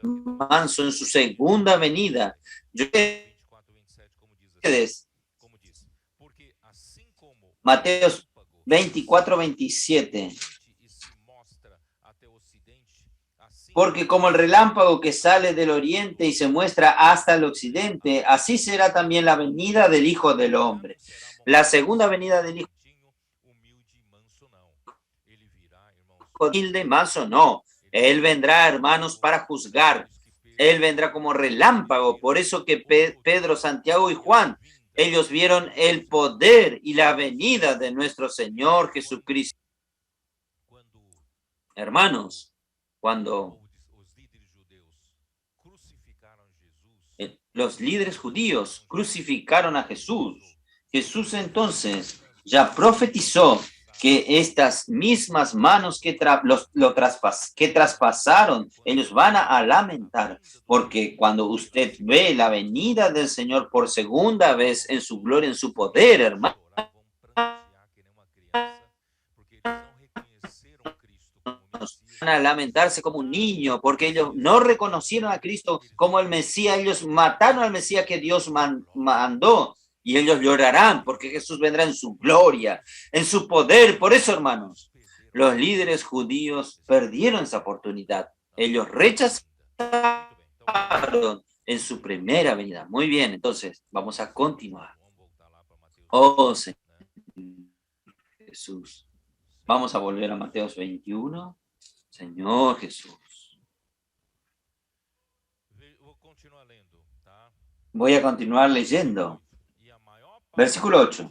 Manso en su segunda venida. Mateos 24-27. Porque como el relámpago que sale del oriente y se muestra hasta el occidente, así será también la venida del Hijo del Hombre. La segunda venida del Hijo humilde, manso, no. Él vendrá, hermanos, para juzgar. Él vendrá como relámpago. Por eso que Pedro, Santiago y Juan, ellos vieron el poder y la venida de nuestro Señor Jesucristo. Hermanos, cuando los líderes judíos crucificaron a Jesús, Jesús entonces ya profetizó que estas mismas manos que traspasaron, ellos van a lamentar, porque cuando usted ve la venida del Señor por segunda vez en su gloria, en su poder, hermano, van a lamentarse como un niño, porque ellos no reconocieron a Cristo como el Mesías, ellos mataron al Mesías que Dios mandó, y ellos llorarán porque Jesús vendrá en su gloria, en su poder. Por eso, hermanos, los líderes judíos perdieron esa oportunidad. Ellos rechazaron en su primera venida. Muy bien, entonces vamos a continuar. Oh, Señor Jesús. Vamos a volver a Mateos 21. Señor Jesús. Voy a continuar leyendo. Versículo 8.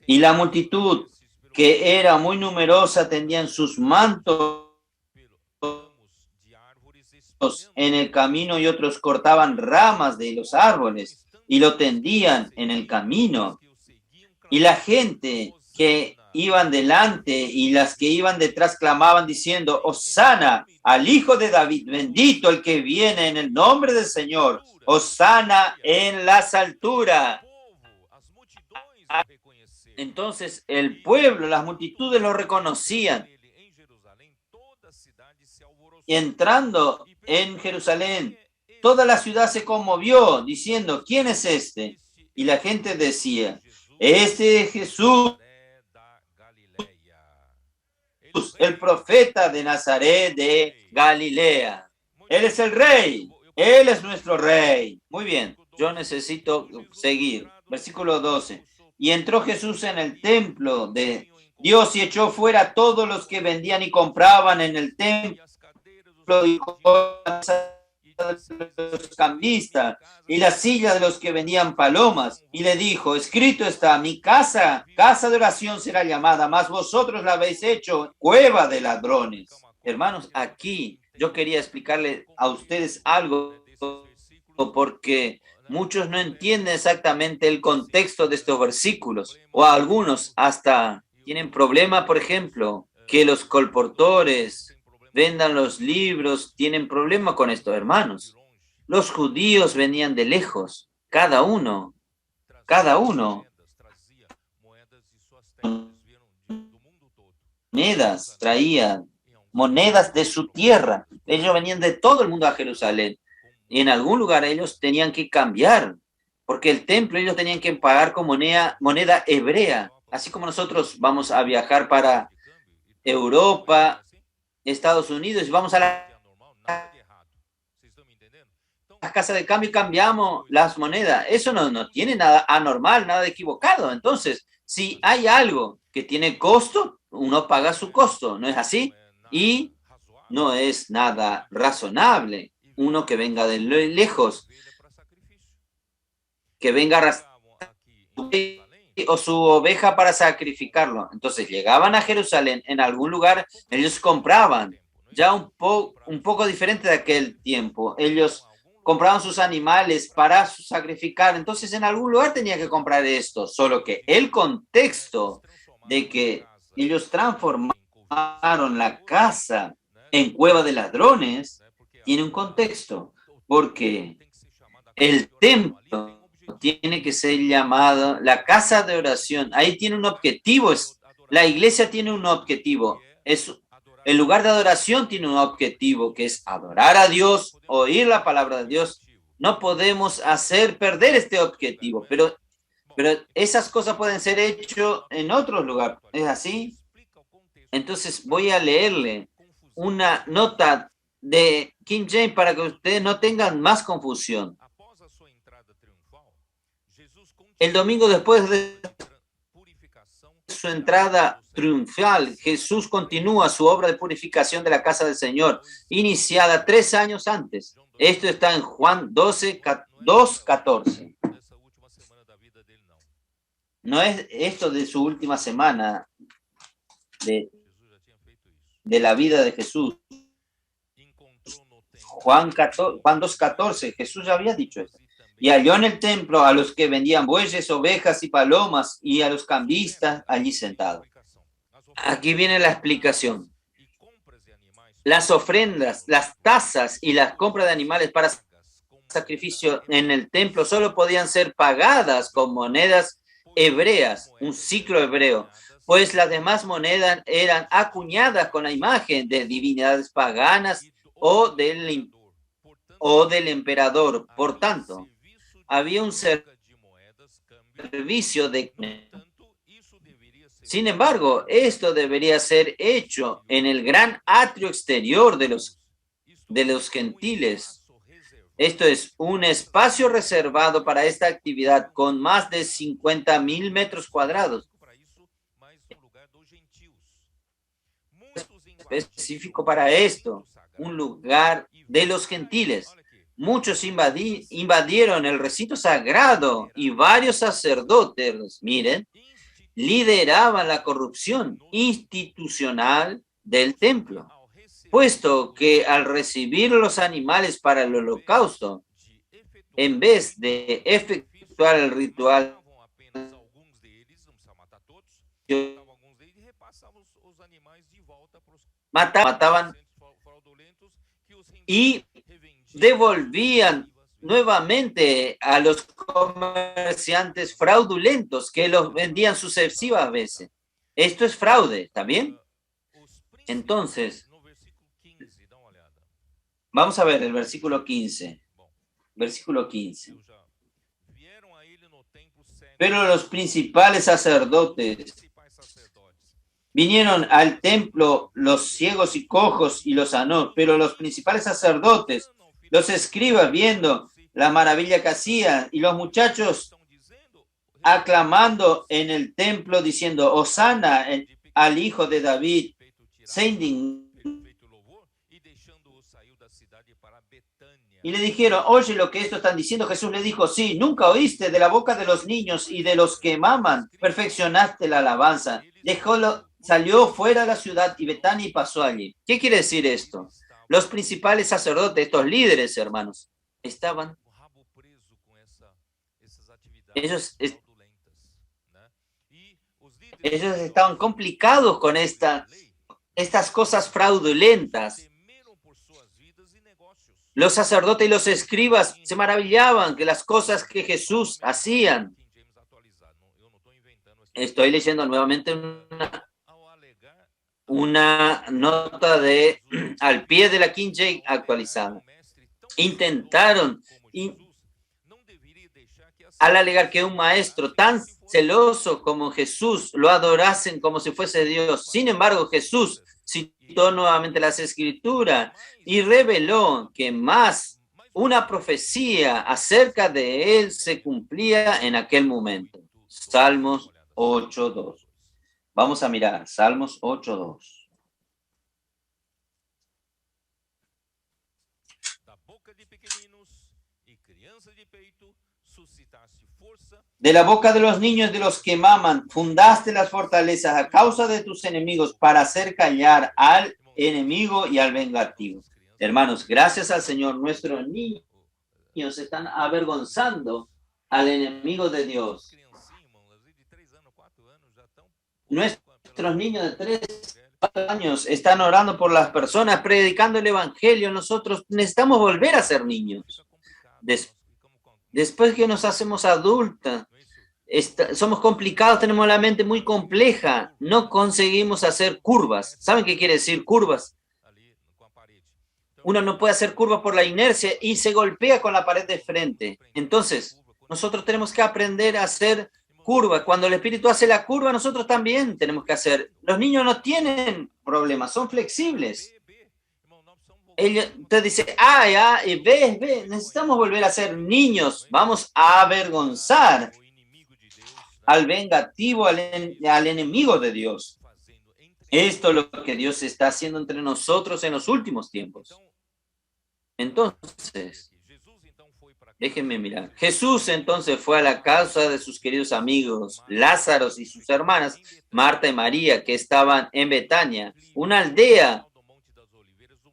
Y la multitud, que era muy numerosa, tendían sus mantos en el camino y otros cortaban ramas de los árboles y lo tendían en el camino. Y la gente que iban delante y las que iban detrás clamaban diciendo: Hosana al Hijo de David, bendito el que viene en el nombre del Señor, Hosana en las alturas. Entonces el pueblo, las multitudes lo reconocían. Y entrando en Jerusalén, toda la ciudad se conmovió diciendo: ¿quién es este? Y la gente decía: este es Jesús, el profeta de Nazaret de Galilea. Él es el rey, él es nuestro rey. Muy bien, yo necesito seguir. Versículo 12. Y entró Jesús en el templo de Dios y echó fuera a todos los que vendían y compraban en el templo y los cambistas y la silla de los que vendían palomas, y le dijo: escrito está, mi casa, casa de oración será llamada, mas vosotros la habéis hecho cueva de ladrones. Hermanos, aquí yo quería explicarle a ustedes algo, porque muchos no entienden exactamente el contexto de estos versículos, o algunos hasta tienen problema, por ejemplo, que los colportores vendan los libros, tienen problema con esto, hermanos. Los judíos venían de lejos, cada uno, monedas, traían monedas de su tierra. Ellos venían de todo el mundo a Jerusalén. Y en algún lugar ellos tenían que cambiar, porque el templo ellos tenían que pagar con moneda hebrea. Así como nosotros vamos a viajar para Europa, Estados Unidos, y vamos a las casas de cambio y cambiamos las monedas. Eso no tiene nada anormal, nada equivocado. Entonces, si hay algo que tiene costo, uno paga su costo, ¿no es así? Y no es nada razonable uno que venga de lejos, que venga o su oveja para sacrificarlo. Entonces llegaban a Jerusalén, en algún lugar ellos compraban, ya un poco diferente de aquel tiempo. Ellos compraban sus animales para sacrificar. Entonces en algún lugar tenía que comprar esto, solo que el contexto de que ellos transformaron la casa en cueva de ladrones tiene un contexto, porque el templo tiene que ser llamado la casa de oración. Ahí tiene un objetivo. La iglesia tiene un objetivo. El lugar de adoración tiene un objetivo, que es adorar a Dios, oír la palabra de Dios. No podemos hacer perder este objetivo, pero esas cosas pueden ser hechas en otro lugar. ¿Es así? Entonces voy a leerle una nota de King James para que ustedes no tengan más confusión. El domingo después de su entrada triunfal, Jesús continúa su obra de purificación de la casa del Señor, iniciada 3 años antes. Esto está en Juan 2:14. No es esto de su última semana de la vida de Jesús. Juan 2:14, Jesús ya había dicho esto. Y halló en el templo a los que vendían bueyes, ovejas y palomas y a los cambistas allí sentados. Aquí viene la explicación. Las ofrendas, las tasas y las compras de animales para sacrificio en el templo solo podían ser pagadas con monedas hebreas, un ciclo hebreo, pues las demás monedas eran acuñadas con la imagen de divinidades paganas o del emperador. Por tanto, había un servicio de... Sin embargo, esto debería ser hecho en el gran atrio exterior de los gentiles. Esto es un espacio reservado para esta actividad con más de 50,000 metros cuadrados. Específico para esto, un lugar de los gentiles. Muchos invadieron el recinto sagrado y varios sacerdotes, miren, lideraban la corrupción institucional del templo, puesto que al recibir los animales para el holocausto, en vez de efectuar el ritual, mataban y devolvían nuevamente a los comerciantes fraudulentos que los vendían sucesivas veces. Esto es fraude, ¿está bien? Entonces, vamos a ver el versículo 15. Versículo 15. Pero los principales sacerdotes vinieron al templo, los ciegos y cojos y los sanos, pero los principales sacerdotes, los escribas, viendo la maravilla que hacía, y los muchachos aclamando en el templo, diciendo, Hosana al hijo de David, se indignaron. Y le dijeron, oye lo que esto están diciendo. Jesús le dijo, sí, nunca oíste de la boca de los niños y de los que maman, perfeccionaste la alabanza. Salió fuera de la ciudad y Betania y pasó allí. ¿Qué quiere decir esto? Los principales sacerdotes, estos líderes, hermanos, ellos estaban complicados con estas cosas fraudulentas. Los sacerdotes y los escribas se maravillaban que las cosas que Jesús hacían. Estoy leyendo nuevamente una nota al pie de la King James actualizada. Intentaron, al alegar que un maestro tan celoso como Jesús lo adorasen como si fuese Dios. Sin embargo, Jesús citó nuevamente las Escrituras y reveló que más una profecía acerca de él se cumplía en aquel momento. Salmos 8:2. Vamos a mirar Salmos 8:2. De la boca de los niños de los que maman, fundaste las fortalezas a causa de tus enemigos para hacer callar al enemigo y al vengativo. Hermanos, gracias al Señor, nuestros niños están avergonzando al enemigo de Dios. Nuestros niños de 3 años están orando por las personas, predicando el evangelio. Nosotros necesitamos volver a ser niños. Después que nos hacemos adultos, somos complicados, tenemos la mente muy compleja, no conseguimos hacer curvas. ¿Saben qué quiere decir curvas? Uno no puede hacer curvas por la inercia y se golpea con la pared de frente. Entonces, nosotros tenemos que aprender a hacer curvas. Cuando el espíritu hace la curva, nosotros también tenemos que hacer. Los niños no tienen problemas, son flexibles. Entonces dice, ya, y ve, necesitamos volver a ser niños. Vamos a avergonzar al vengativo, al enemigo de Dios. Esto es lo que Dios está haciendo entre nosotros en los últimos tiempos. Entonces, déjenme mirar. Jesús entonces fue a la casa de sus queridos amigos, Lázaro y sus hermanas, Marta y María, que estaban en Betania, una aldea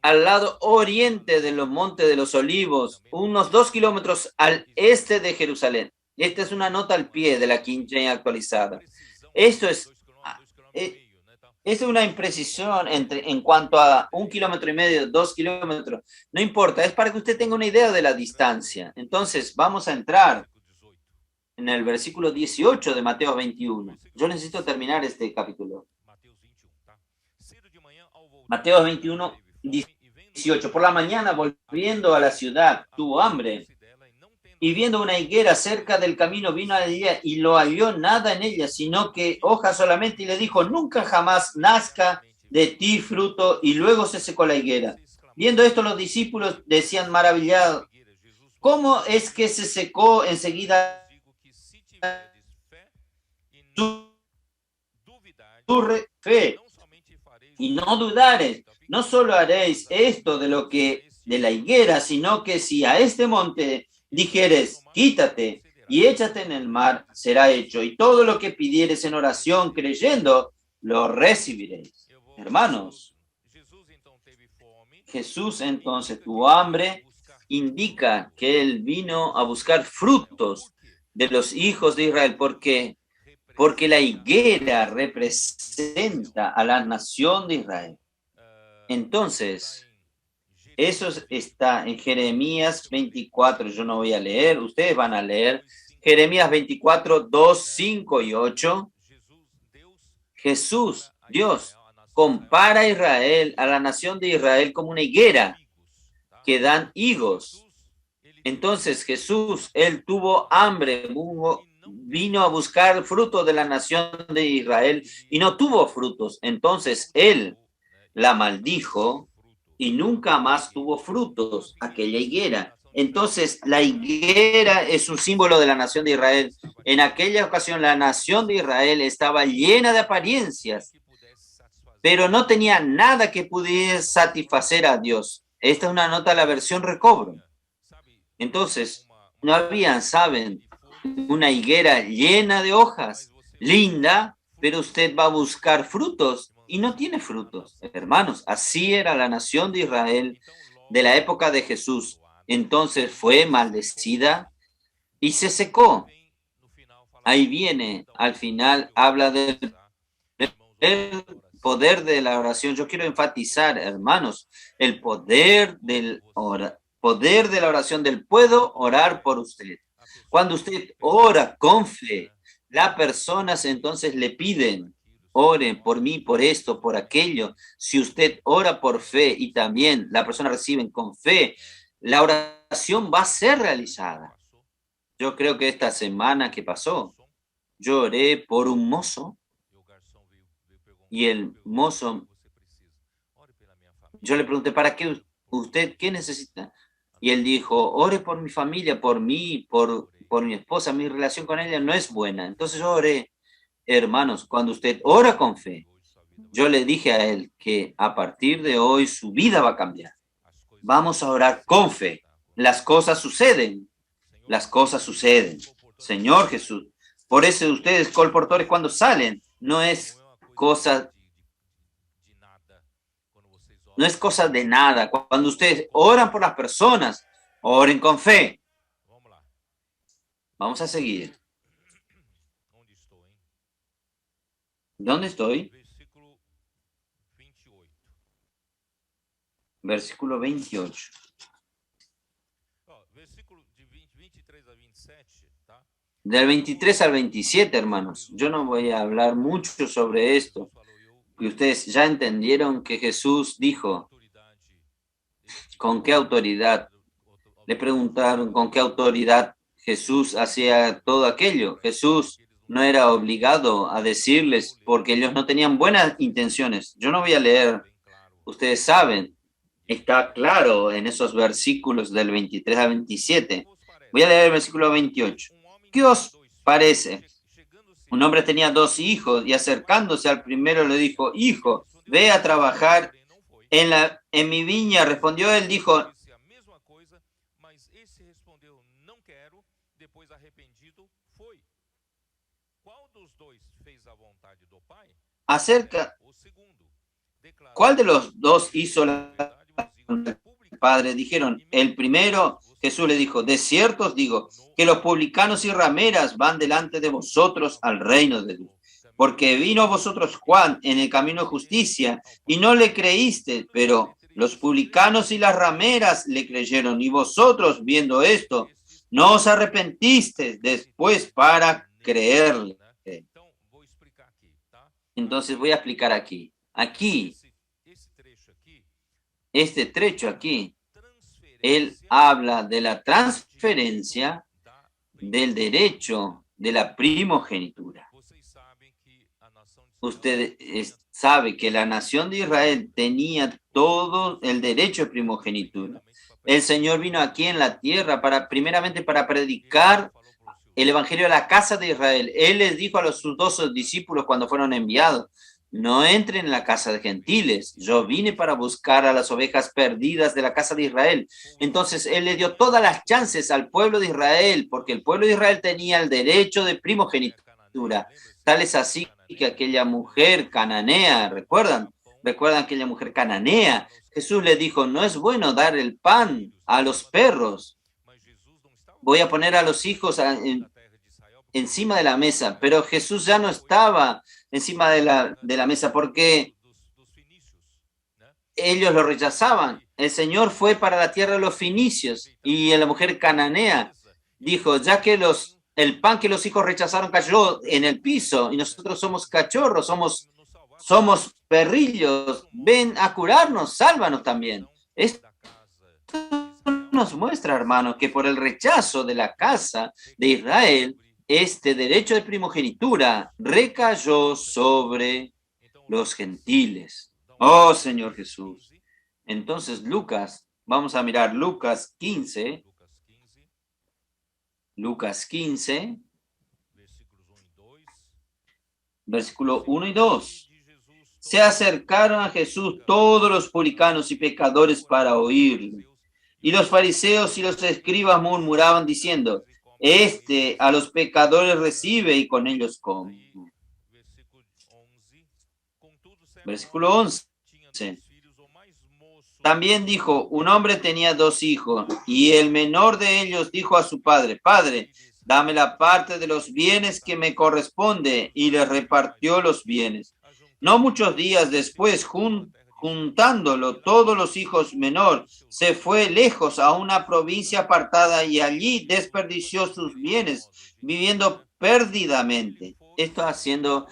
al lado oriente de los Montes de los Olivos, unos 2 kilómetros al este de Jerusalén. Esta es una nota al pie de la King James actualizada. Esto es una imprecisión en cuanto a 1,5 kilómetros, 2 kilómetros. No importa, es para que usted tenga una idea de la distancia. Entonces, vamos a entrar en el versículo 18 de Mateo 21. Yo necesito terminar este capítulo. Mateo 21, 18. Por la mañana, volviendo a la ciudad, tuvo hambre. Y viendo una higuera cerca del camino, vino a ella y lo halló nada en ella, sino que hojas solamente, y le dijo, nunca jamás nazca de ti fruto, y luego se secó la higuera. Viendo esto, los discípulos decían maravillados, ¿cómo es que se secó enseguida tu fe? Y no dudares, no solo haréis esto de la higuera, sino que si a este monte dijeres, quítate y échate en el mar, será hecho. Y todo lo que pidieres en oración, creyendo, lo recibiréis. Hermanos, Jesús entonces tuvo hambre, indica que él vino a buscar frutos de los hijos de Israel, porque la higuera representa a la nación de Israel. Entonces, eso está en Jeremías 24, yo no voy a leer, ustedes van a leer. Jeremías 24, 2, 5 y 8. Jesús, Dios, compara a Israel, a la nación de Israel, como una higuera que dan higos. Entonces Jesús, él tuvo hambre, vino a buscar frutos de la nación de Israel y no tuvo frutos. Entonces él la maldijo y nunca más tuvo frutos aquella higuera. Entonces la higuera es un símbolo de la nación de Israel. En aquella ocasión la nación de Israel estaba llena de apariencias, pero no tenía nada que pudiera satisfacer a Dios. Esta es una nota de la versión recobro. Entonces, no habían, saben, una higuera llena de hojas, linda, pero usted va a buscar frutos y no tiene frutos. Hermanos, así era la nación de Israel de la época de Jesús. Entonces fue maldecida y se secó. Ahí viene, al final, habla del poder de la oración. Yo quiero enfatizar, hermanos, el poder poder de la oración, del puedo orar por usted. Cuando usted ora con fe, las personas entonces le piden, oren por mí, por esto, por aquello. Si usted ora por fe y también la persona recibe con fe, la oración va a ser realizada. Yo creo que esta semana que pasó, yo oré por un mozo y el mozo, yo le pregunté, ¿para qué usted qué necesita? Y él dijo, ore por mi familia, por mí, por mi esposa, mi relación con ella no es buena. Entonces yo oré, hermanos, cuando usted ora con fe, yo le dije a él que a partir de hoy su vida va a cambiar. Vamos a orar con fe. Las cosas suceden. Las cosas suceden. Señor Jesús. Por eso ustedes, colportores, cuando salen, no es cosa de nada. Cuando ustedes oran por las personas, oren con fe. Vamos a seguir. ¿Dónde estoy? Versículo 28. Del 23 al 27, hermanos. Yo no voy a hablar mucho sobre esto. Y ustedes ya entendieron que Jesús dijo, ¿con qué autoridad? Le preguntaron con qué autoridad Jesús hacía todo aquello. Jesús no era obligado a decirles porque ellos no tenían buenas intenciones. Yo no voy a leer, ustedes saben, está claro en esos versículos del 23 al 27. Voy a leer el versículo 28. ¿Qué os parece? Un hombre tenía 2 hijos y acercándose al primero le dijo, hijo, ve a trabajar en mi viña. Respondió él, dijo, acerca, ¿cuál de los 2 hizo la padre? Dijeron, el primero. Jesús le dijo, de cierto os digo que los publicanos y rameras van delante de vosotros al reino de Dios. Porque vino a vosotros Juan en el camino de justicia y no le creíste, pero los publicanos y las rameras le creyeron. Y vosotros, viendo esto, no os arrepentiste después para creerle. Entonces voy a explicar aquí. Aquí, este trecho aquí, él habla de la transferencia del derecho de la primogenitura. Usted sabe que la nación de Israel tenía todo el derecho de primogenitura. El Señor vino aquí en la tierra primeramente para predicar el evangelio de la casa de Israel. Él les dijo a sus 12 discípulos cuando fueron enviados, no entren en la casa de gentiles. Yo vine para buscar a las ovejas perdidas de la casa de Israel. Entonces él le dio todas las chances al pueblo de Israel, porque el pueblo de Israel tenía el derecho de primogenitura. Tal es así que aquella mujer cananea, ¿recuerdan? ¿Recuerdan aquella mujer cananea? Jesús le dijo, no es bueno dar el pan a los perros. Voy a poner a los hijos encima de la mesa, pero Jesús ya no estaba encima de la mesa porque ellos lo rechazaban. El Señor fue para la tierra de los fenicios y la mujer cananea dijo, ya que el pan que los hijos rechazaron cayó en el piso y nosotros somos cachorros, somos perrillos, ven a curarnos, sálvanos también. Esto nos muestra, hermanos, que por el rechazo de la casa de Israel, este derecho de primogenitura recayó sobre los gentiles. Oh, Señor Jesús. Entonces, vamos a mirar Lucas 15. Lucas 15, versículo 1 y 2. Se acercaron a Jesús todos los publicanos y pecadores para oírle. Y los fariseos y los escribas murmuraban diciendo, a los pecadores recibe y con ellos come. Versículo 11. También dijo, un hombre tenía 2 hijos y el menor de ellos dijo a su padre, Padre, dame la parte de los bienes que me corresponde, y le repartió los bienes. No muchos días después, juntándolo todos los hijos menor, se fue lejos a una provincia apartada y allí desperdició sus bienes, viviendo perdidamente. Esto haciendo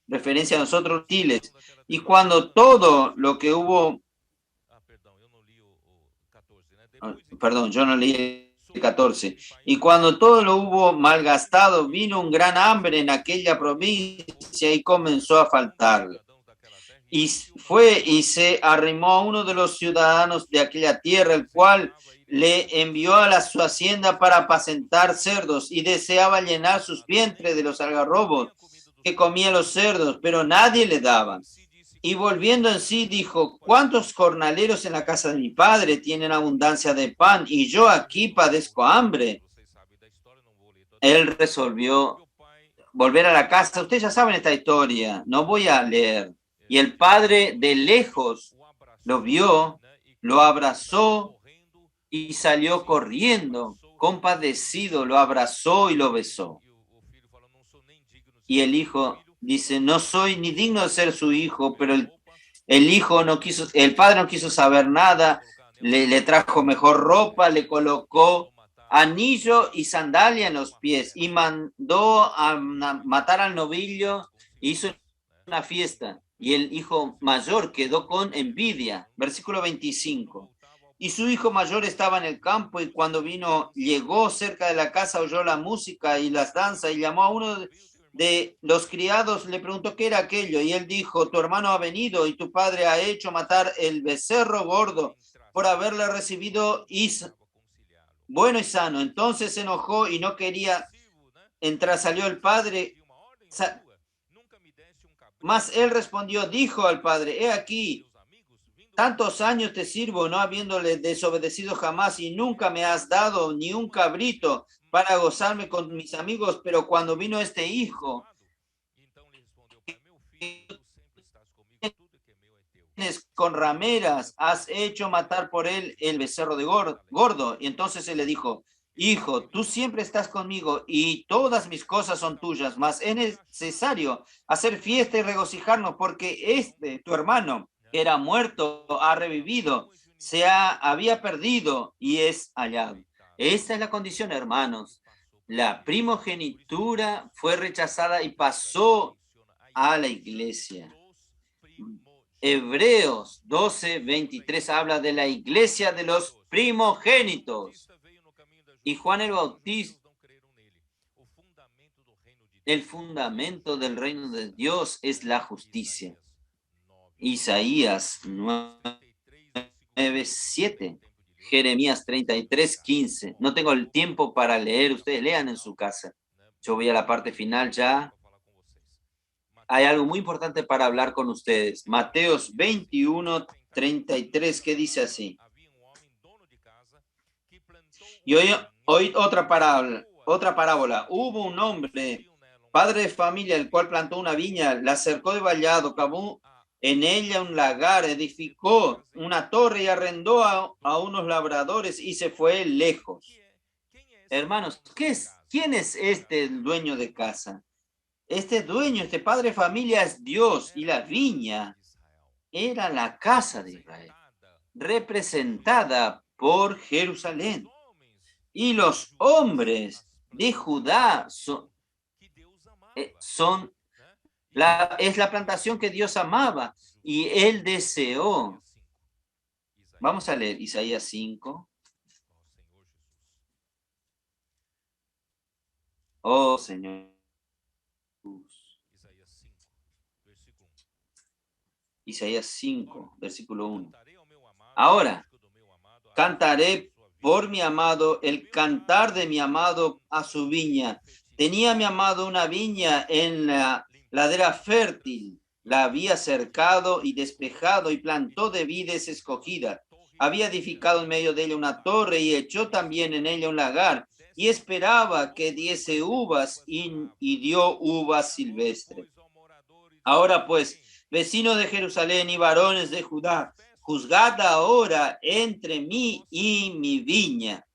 referencia a nosotros gentiles. Y cuando todo lo que hubo... Perdón, yo no leí el 14. Y cuando todo lo hubo malgastado, vino un gran hambre en aquella provincia y comenzó a faltarle. Y fue y se arrimó a uno de los ciudadanos de aquella tierra, el cual le envió a su hacienda para apacentar cerdos y deseaba llenar sus vientres de los algarrobos que comían los cerdos, pero nadie le daba. Y volviendo en sí dijo, ¿cuántos jornaleros en la casa de mi padre tienen abundancia de pan y yo aquí padezco hambre? Él resolvió volver a la casa. Ustedes ya saben esta historia, no voy a leer. Y el padre de lejos lo vio, lo abrazó y salió corriendo. Compadecido, lo abrazó y lo besó. Y el hijo dice, no soy ni digno de ser su hijo, pero el padre no quiso saber nada, le trajo mejor ropa, le colocó anillo y sandalia en los pies, y mandó a matar al novillo, hizo una fiesta, y el hijo mayor quedó con envidia. Versículo 25. Y su hijo mayor estaba en el campo, y cuando llegó cerca de la casa, oyó la música y las danzas, y llamó a uno de los criados, le preguntó qué era aquello, y él dijo: tu hermano ha venido, y tu padre ha hecho matar el becerro gordo por haberle recibido bueno y sano. Entonces se enojó y no quería entrar. Salió el padre, mas él respondió, dijo al padre: he aquí, tantos años te sirvo, no habiéndole desobedecido jamás, y nunca me has dado ni un cabrito para gozarme con mis amigos, pero cuando vino este hijo con rameras, has hecho matar por él el becerro de gordo. Y entonces él le dijo: hijo, tú siempre estás conmigo y todas mis cosas son tuyas, mas es necesario hacer fiesta y regocijarnos, porque tu hermano, que era muerto, ha revivido, había perdido y es hallado. Esta es la condición, hermanos. La primogenitura fue rechazada y pasó a la iglesia. Hebreos 12:23 habla de la iglesia de los primogénitos. Y Juan el Bautista, el fundamento del reino de Dios es la justicia. Isaías 9:7, Jeremías 33:15. No tengo el tiempo para leer, ustedes lean en su casa. Yo voy a la parte final ya. Hay algo muy importante para hablar con ustedes. Mateos 21:33, que dice así. Y hoy otra parábola. Hubo un hombre, padre de familia, el cual plantó una viña, la cercó de vallado, cavó en ella un lagar, edificó una torre y arrendó a unos labradores y se fue lejos. Hermanos, ¿quién es este dueño de casa? Este padre de familia es Dios, y la viña era la casa de Israel, representada por Jerusalén. Y los hombres de Judá es la plantación que Dios amaba y él deseó. Vamos a leer Isaías 5. Oh, Señor. Isaías 5, versículo 1. Ahora, cantaré por mi amado el cantar de mi amado a su viña. Tenía mi amado una viña en la ladera fértil, la había cercado y despejado y plantó de vides escogidas. Había edificado en medio de ella una torre y echó también en ella un lagar, y esperaba que diese uvas y dio uvas silvestres. Ahora pues, vecinos de Jerusalén y varones de Judá, juzgad ahora entre mí y mi viña.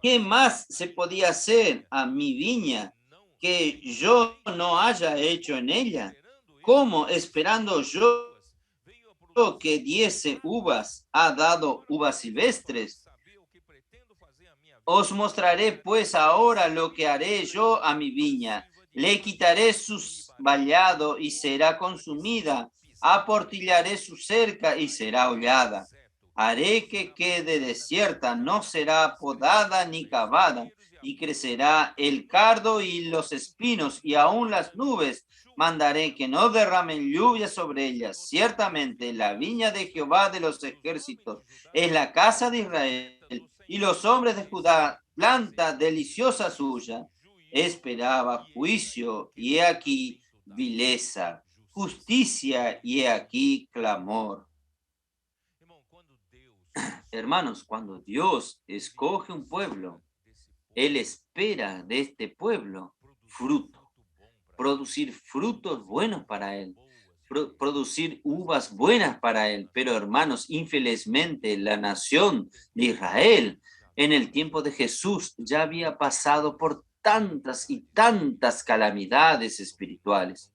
¿Qué más se podía hacer a mi viña que yo no haya hecho en ella? ¿Cómo, esperando yo que diese uvas, ha dado uvas silvestres? Os mostraré pues ahora lo que haré yo a mi viña. Le quitaré su vallado y será consumida. Aportillaré su cerca y será hollada. Haré que quede desierta, no será podada ni cavada, y crecerá el cardo y los espinos, y aún las nubes mandaré que no derramen lluvia sobre ellas. Ciertamente la viña de Jehová de los ejércitos es la casa de Israel, y los hombres de Judá, planta deliciosa suya. Esperaba juicio, y he aquí vileza, justicia, y he aquí clamor. Hermanos, cuando Dios escoge un pueblo, Él espera de este pueblo fruto, producir frutos buenos para Él, producir uvas buenas para Él. Pero hermanos, infelizmente la nación de Israel en el tiempo de Jesús ya había pasado por tantas y tantas calamidades espirituales,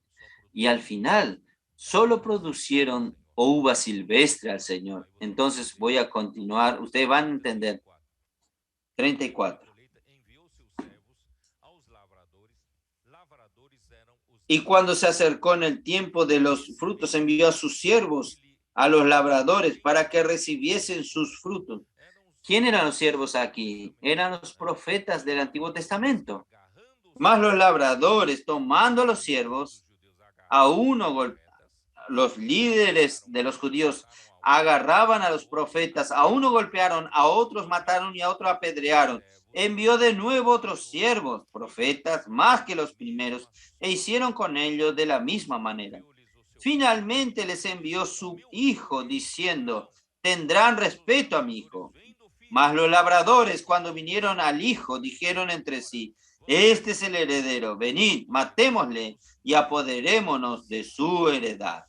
y al final solo producieron uva silvestre al Señor. Entonces voy a continuar, ustedes van a entender. 34. Y cuando se acercó en el tiempo de los frutos, envió a sus siervos, a los labradores, para que recibiesen sus frutos. ¿Quién eran los siervos aquí? Eran los profetas del Antiguo Testamento. Más los labradores, tomando a los siervos, a uno, los líderes de los judíos agarraban a los profetas, a uno golpearon, a otros mataron y a otro apedrearon. Envió de nuevo otros siervos, profetas, más que los primeros, e hicieron con ellos de la misma manera. Finalmente les envió su hijo, diciendo, tendrán respeto a mi hijo. Mas los labradores, cuando vinieron al hijo, dijeron entre sí, este es el heredero, venid, matémosle y apoderémonos de su heredad.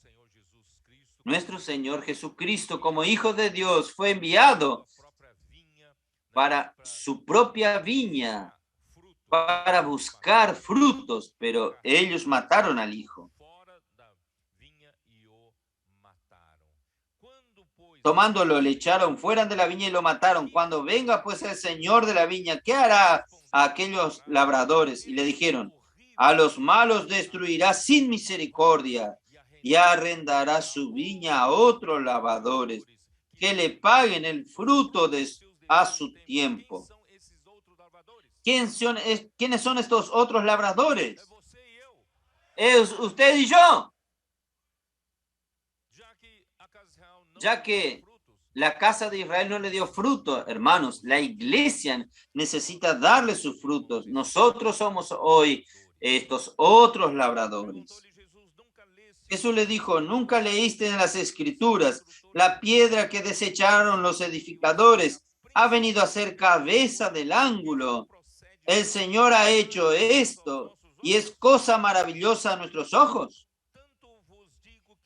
Nuestro Señor Jesucristo, como Hijo de Dios, fue enviado para su propia viña, para buscar frutos, pero ellos mataron al Hijo. Tomándolo, le echaron fuera de la viña y lo mataron. Cuando venga pues el Señor de la viña, ¿qué hará a aquellos labradores? Y le dijeron, a los malos destruirá sin misericordia y arrendará su viña a otros labradores que le paguen el fruto a su tiempo. ¿Quiénes son estos otros labradores? Es usted y yo. Ya que la casa de Israel no le dio fruto, hermanos, la iglesia necesita darle sus frutos. Nosotros somos hoy estos otros labradores. Jesús le dijo, nunca leíste en las escrituras, la piedra que desecharon los edificadores ha venido a ser cabeza del ángulo. El Señor ha hecho esto y es cosa maravillosa a nuestros ojos.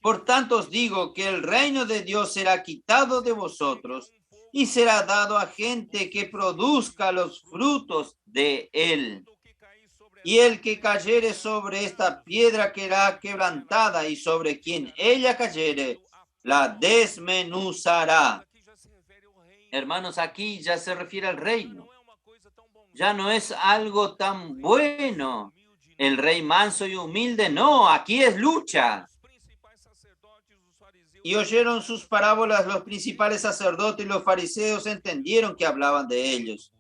Por tanto os digo que el reino de Dios será quitado de vosotros y será dado a gente que produzca los frutos de él. Y el que cayere sobre esta piedra quedará quebrantada, y sobre quien ella cayere, la desmenuzará. Hermanos, aquí ya se refiere al reino. Ya no es algo tan bueno. El rey manso y humilde, no, aquí es lucha. Y oyeron sus parábolas los principales sacerdotes y los fariseos, entendieron que hablaban de ellos.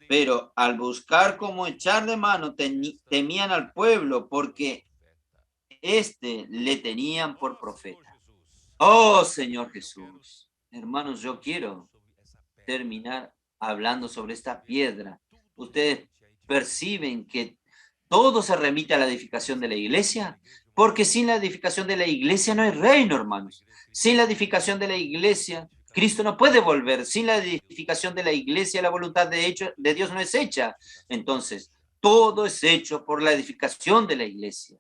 Pero al buscar cómo echar de mano, temían al pueblo, porque le tenían por profeta. Oh, Señor Jesús. Hermanos, yo quiero terminar hablando sobre esta piedra. Ustedes perciben que todo se remite a la edificación de la iglesia, porque sin la edificación de la iglesia no hay reino, hermanos. Sin la edificación de la iglesia, Cristo no puede volver. Sin la edificación de la iglesia, la voluntad de Dios no es hecha. Entonces, todo es hecho por la edificación de la iglesia.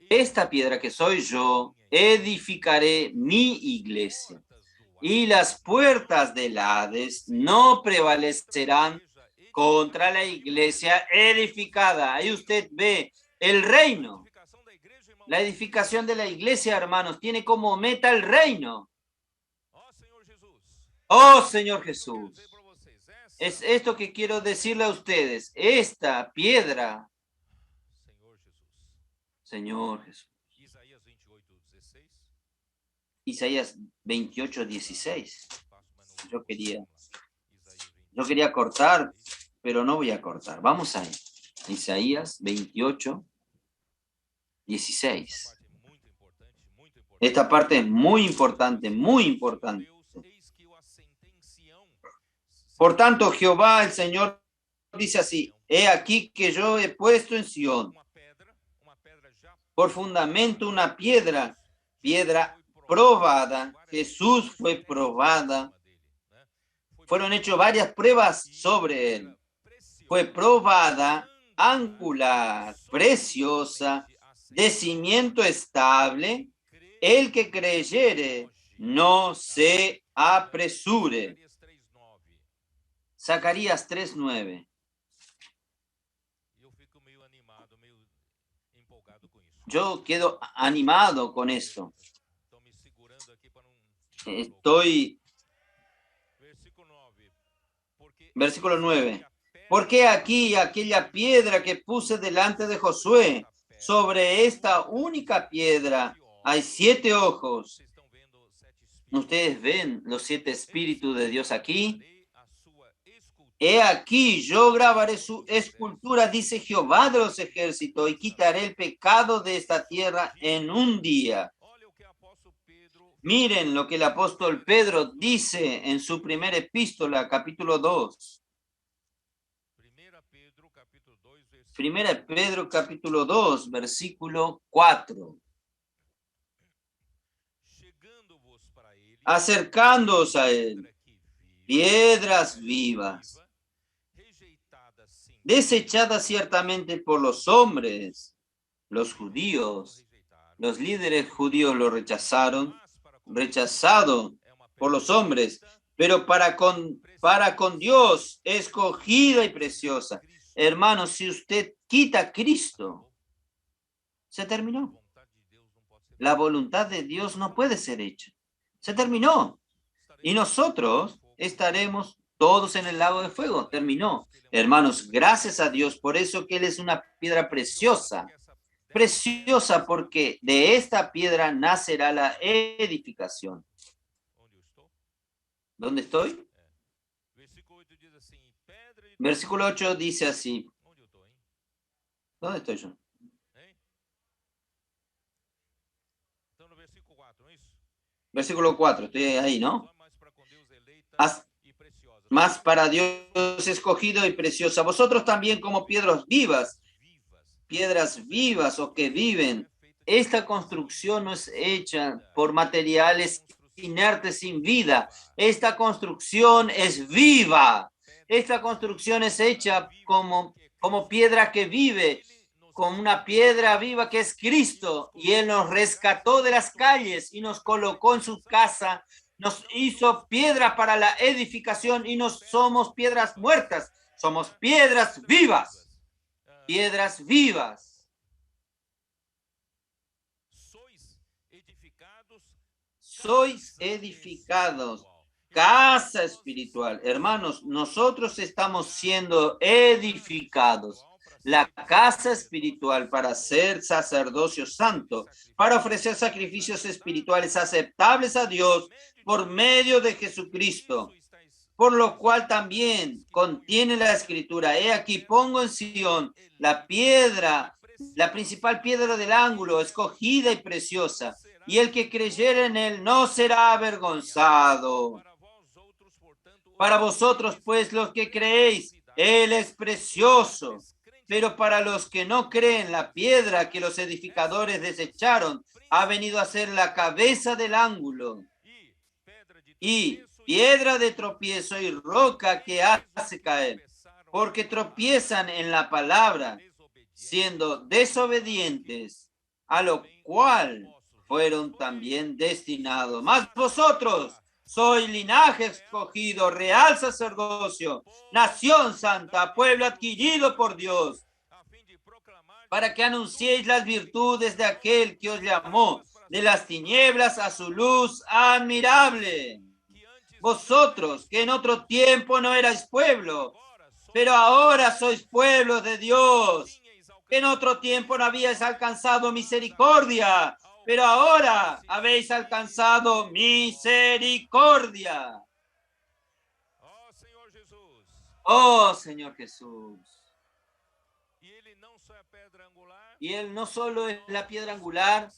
Esta piedra que soy yo, edificaré mi iglesia, y las puertas del Hades no prevalecerán contra la iglesia edificada. Ahí usted ve el reino. La edificación de la iglesia, hermanos, tiene como meta el reino. Oh, Señor Jesús. Es esto que quiero decirle a ustedes. Esta piedra, Señor Jesús. Isaías 28:16. Yo quería cortar, pero no voy a cortar. Vamos a Isaías 28:16. Esta parte es muy importante, muy importante. Por tanto, Jehová, el Señor, dice así: he aquí que yo he puesto en Sión por fundamento una piedra probada. Jesús fue probada. Fueron hechas varias pruebas sobre él. Fue probada, angular, preciosa, de cimiento estable. El que creyere, no se apresure. Zacarías 3:9. Yo quedo animado con esto. Versículo 9. Porque aquí aquella piedra que puse delante de Josué, sobre esta única piedra hay 7 ojos. ¿Ustedes ven los 7 espíritus de Dios aquí? He aquí, yo grabaré su escultura, dice Jehová de los ejércitos, y quitaré el pecado de esta tierra en un día. Miren lo que el apóstol Pedro dice en su primera epístola, capítulo 2. Primera Pedro, capítulo 2, versículo 4. Acercándoos a él, piedras vivas, desechadas ciertamente por los hombres, los judíos, los líderes judíos lo rechazaron, rechazado por los hombres, pero para con Dios, escogida y preciosa. Hermanos, si usted quita a Cristo, se terminó. La voluntad de Dios no puede ser hecha. Se terminó. Y nosotros estaremos todos en el lago de fuego. Terminó. Hermanos, gracias a Dios, por eso que Él es una piedra preciosa. Preciosa porque de esta piedra nacerá la edificación. ¿Dónde estoy? Versículo 8 dice así. ¿Dónde estoy yo? Versículo 4, estoy ahí, ¿no? Más para Dios escogido y preciosa. Vosotros también como piedras vivas o que viven. Esta construcción no es hecha por materiales inertes sin vida. Esta construcción es viva. Esta construcción es hecha como piedra que vive, como una piedra viva que es Cristo. Y Él nos rescató de las calles y nos colocó en su casa. Nos hizo piedra para la edificación y no somos piedras muertas. Somos piedras vivas. Piedras vivas. Sois edificados. Casa espiritual. Hermanos, nosotros estamos siendo edificados. La casa espiritual para ser sacerdocio santo, para ofrecer sacrificios espirituales aceptables a Dios por medio de Jesucristo. Por lo cual también contiene la escritura: he aquí pongo en Sión la piedra, la principal piedra del ángulo, escogida y preciosa, y el que creyere en él no será avergonzado. Para vosotros, pues, los que creéis, él es precioso, pero para los que no creen, la piedra que los edificadores desecharon ha venido a ser la cabeza del ángulo, y piedra de tropiezo y roca que hace caer, porque tropiezan en la palabra, siendo desobedientes, a lo cual fueron también destinados. Mas vosotros sois linaje escogido, real sacerdocio, nación santa, pueblo adquirido por Dios, para que anunciéis las virtudes de aquel que os llamó de las tinieblas a su luz admirable. Vosotros, que en otro tiempo no erais pueblo, pero ahora sois pueblo de Dios, que en otro tiempo no habíais alcanzado misericordia, pero ahora habéis alcanzado misericordia. Oh, Señor Jesús. Y Él no solo es la piedra angular,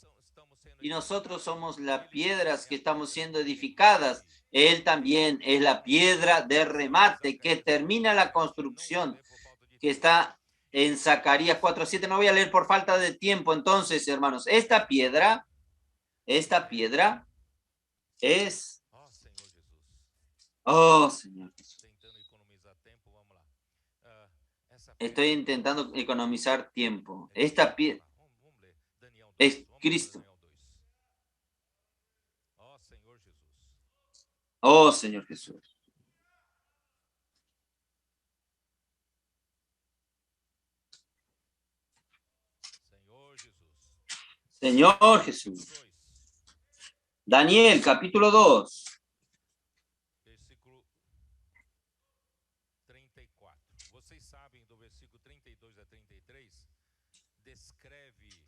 y nosotros somos las piedras que estamos siendo edificadas. Él también es la piedra de remate que termina la construcción, que está en Zacarías 4:7. No voy a leer por falta de tiempo. Entonces, hermanos, esta piedra es... Oh, Señor Jesús. Estoy intentando economizar tiempo. Esta piedra es Cristo. Oh, Señor Jesús. Señor Jesús. Daniel, capítulo 2.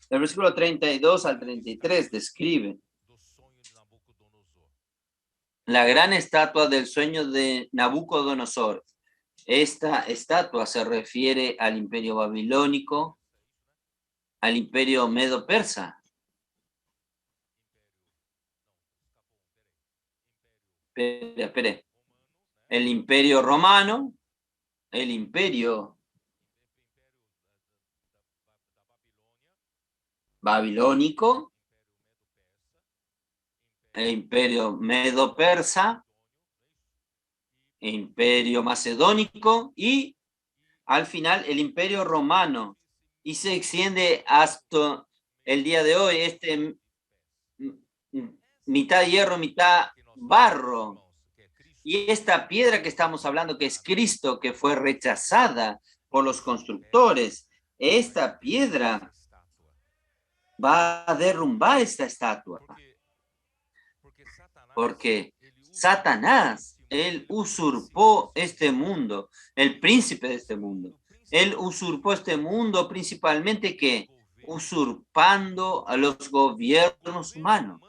El versículo 32 al 33 describe la gran estatua del sueño de Nabucodonosor. Esta estatua se refiere al imperio babilónico, al imperio medo-persa. Espere. El imperio romano, el imperio babilónico, el imperio medo-persa, el imperio macedónico y al final el imperio romano. Y se extiende hasta el día de hoy, mitad hierro, mitad barro. Y esta piedra que estamos hablando, que es Cristo, que fue rechazada por los constructores, esta piedra va a derrumbar esta estatua. Porque Satanás, él usurpó este mundo, el príncipe de este mundo. Él usurpó este mundo principalmente que usurpando a los gobiernos humanos.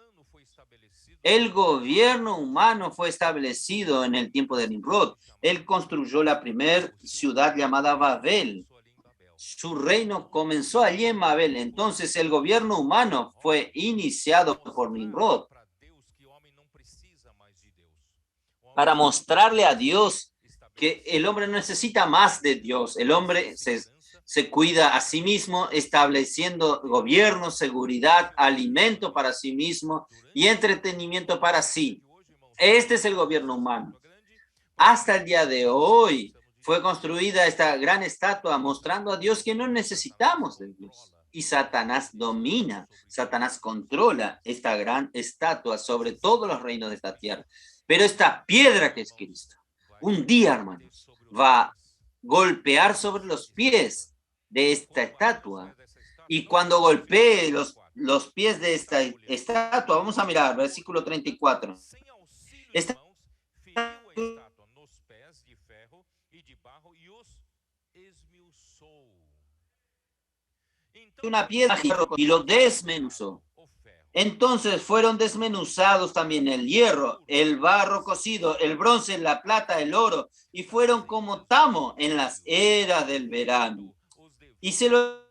El gobierno humano fue establecido en el tiempo de Nimrod. Él construyó la primera ciudad llamada Babel. Su reino comenzó allí en Babel. Entonces el gobierno humano fue iniciado por Nimrod para mostrarle a Dios que el hombre no necesita más de Dios. El hombre se cuida a sí mismo, estableciendo gobierno, seguridad, alimento para sí mismo y entretenimiento para sí. Este es el gobierno humano. Hasta el día de hoy fue construida esta gran estatua mostrando a Dios que no necesitamos de Dios. Y Satanás domina, Satanás controla esta gran estatua sobre todos los reinos de esta tierra. Pero esta piedra que es Cristo, un día, hermanos, va a golpear sobre los pies de esta estatua. Y cuando golpee los pies de esta estatua, vamos a mirar, versículo 34. Esta una piedra y lo desmenuzó. Entonces fueron desmenuzados también el hierro, el barro cocido, el bronce, la plata, el oro, y fueron como tamo en las eras del verano. Y se lo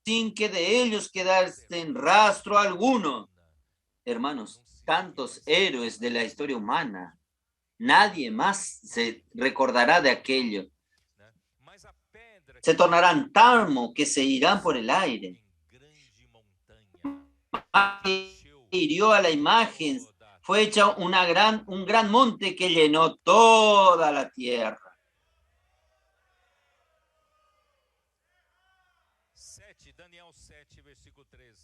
sin que de ellos quedase rastro alguno. Hermanos, tantos héroes de la historia humana, nadie más se recordará de aquello. Se tornarán tamo que se irán por el aire. Hirió a la imagen, fue hecha un gran monte que llenó toda la tierra.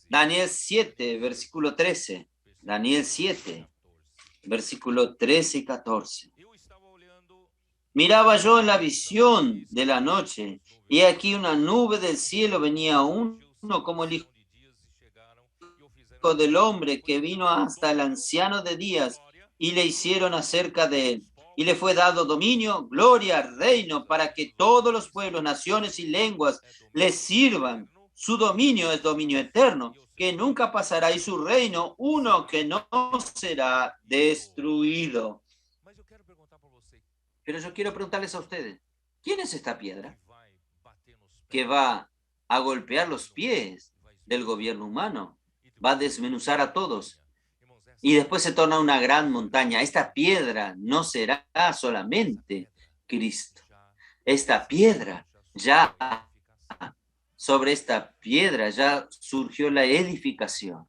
Daniel 7, versículo 13. Daniel 7, versículo 13 y 14. Miraba yo en la visión de la noche, y aquí una nube del cielo venía uno como el Hijo del Hombre, que vino hasta el anciano de días, y le hicieron acerca de él. Y le fue dado dominio, gloria, reino, para que todos los pueblos, naciones y lenguas le sirvan. Su dominio es dominio eterno, que nunca pasará, y su reino uno que no será destruido. Pero yo quiero preguntarles a ustedes, ¿quién es esta piedra que va a golpear los pies del gobierno humano? Va a desmenuzar a todos y después se torna una gran montaña. Esta piedra no será solamente Cristo. Esta piedra ya, sobre esta piedra ya surgió la edificación.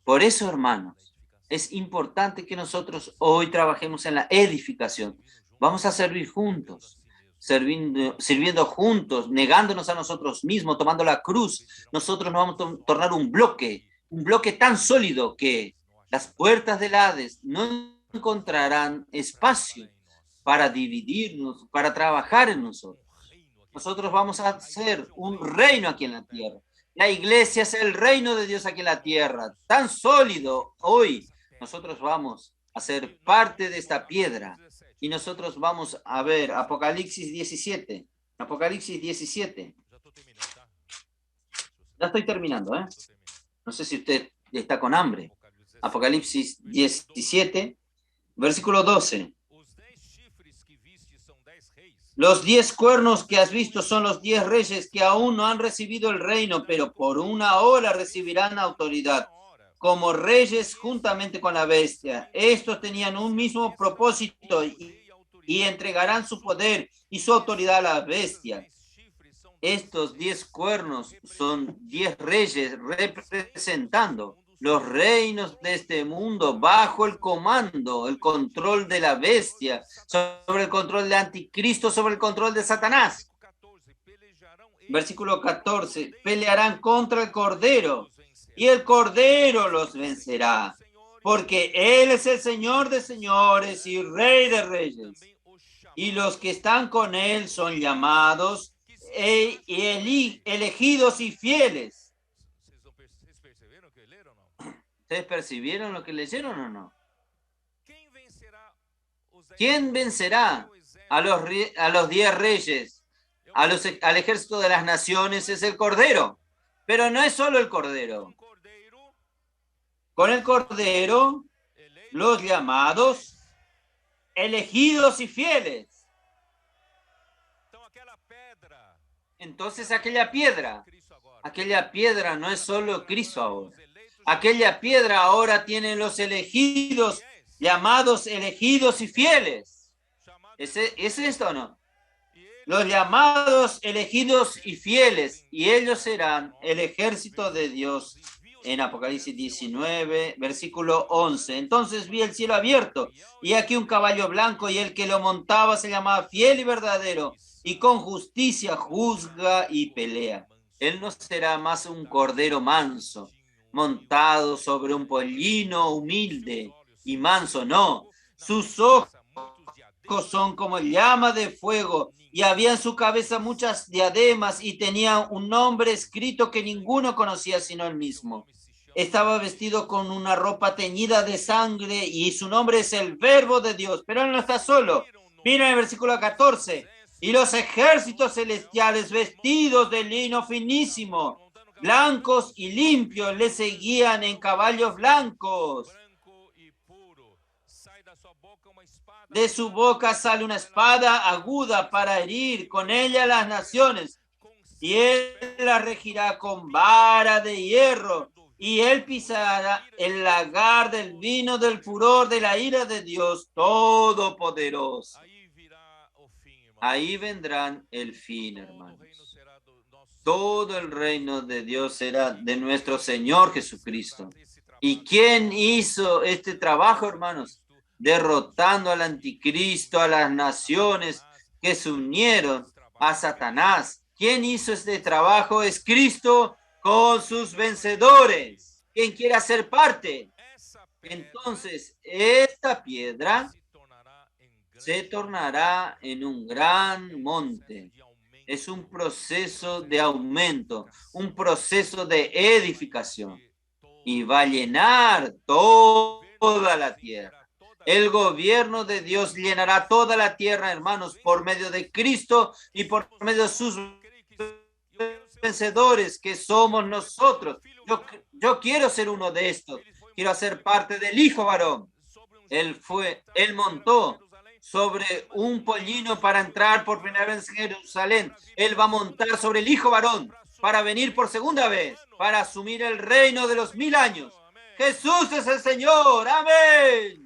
Por eso, hermanos, es importante que nosotros hoy trabajemos en la edificación. Vamos a servir juntos, sirviendo juntos, negándonos a nosotros mismos, tomando la cruz. Nosotros nos vamos a tornar un bloque tan sólido que las puertas del Hades no encontrarán espacio para dividirnos, para trabajar en nosotros. Nosotros vamos a ser un reino aquí en la tierra. La iglesia es el reino de Dios aquí en la tierra, tan sólido hoy. Nosotros vamos a ser parte de esta piedra y nosotros vamos a ver Apocalipsis 17. Apocalipsis 17. Ya estoy terminando, ¿eh? No sé si usted está con hambre. Apocalipsis 17, versículo 12. Los 10 cuernos que has visto son los 10 reyes que aún no han recibido el reino, pero por una hora recibirán autoridad como reyes juntamente con la bestia. Estos tenían un mismo propósito y entregarán su poder y su autoridad a la bestia. Estos 10 cuernos son 10 reyes representando los reinos de este mundo bajo el comando, el control de la bestia, sobre el control de Anticristo, sobre el control de Satanás. Versículo 14, pelearán contra el Cordero y el Cordero los vencerá, porque Él es el Señor de señores y Rey de reyes. Y los que están con Él son llamados y elegidos y fieles. ¿Ustedes percibieron lo que leyeron o no? ¿Quién vencerá a los 10 reyes? Al ejército de las naciones es el Cordero. Pero no es solo el Cordero. Con el Cordero, los llamados, elegidos y fieles. Entonces aquella piedra no es solo Cristo ahora. Aquella piedra ahora tiene los elegidos, llamados, elegidos y fieles. ¿Es esto o no? Los llamados, elegidos y fieles, y ellos serán el ejército de Dios. En Apocalipsis 19, versículo 11. Entonces vi el cielo abierto, y aquí un caballo blanco, y el que lo montaba se llamaba Fiel y Verdadero, y con justicia juzga y pelea. Él no será más un cordero manso, montado sobre un pollino humilde y manso, no. Sus ojos son como llama de fuego, y había en su cabeza muchas diademas, y tenía un nombre escrito que ninguno conocía sino él mismo. Estaba vestido con una ropa teñida de sangre, y su nombre es el Verbo de Dios. Pero él no está solo. Mira el versículo 14. Y los ejércitos celestiales, vestidos de lino finísimo, blancos y limpios, le seguían en caballos blancos. De su boca sale una espada aguda para herir con ella las naciones, y él la regirá con vara de hierro, y él pisará el lagar del vino del furor de la ira de Dios Todopoderoso. Ahí vendrán el fin, hermanos. Todo el reino de Dios será de nuestro Señor Jesucristo. ¿Y quién hizo este trabajo, hermanos? Derrotando al anticristo, a las naciones que se unieron a Satanás. ¿Quién hizo este trabajo? Es Cristo con sus vencedores. ¿Quién quiere hacer parte? Entonces, esta piedra se tornará en un gran monte. Es un proceso de aumento, un proceso de edificación y va a llenar toda la tierra. El gobierno de Dios llenará toda la tierra, hermanos, por medio de Cristo y por medio de sus vencedores que somos nosotros. Yo quiero ser uno de estos. Quiero hacer parte del hijo varón. Él montó sobre un pollino para entrar por primera vez en Jerusalén. Él va a montar sobre el hijo varón para venir por segunda vez, para asumir el reino de los 1000 años. Jesús es el Señor. Amén.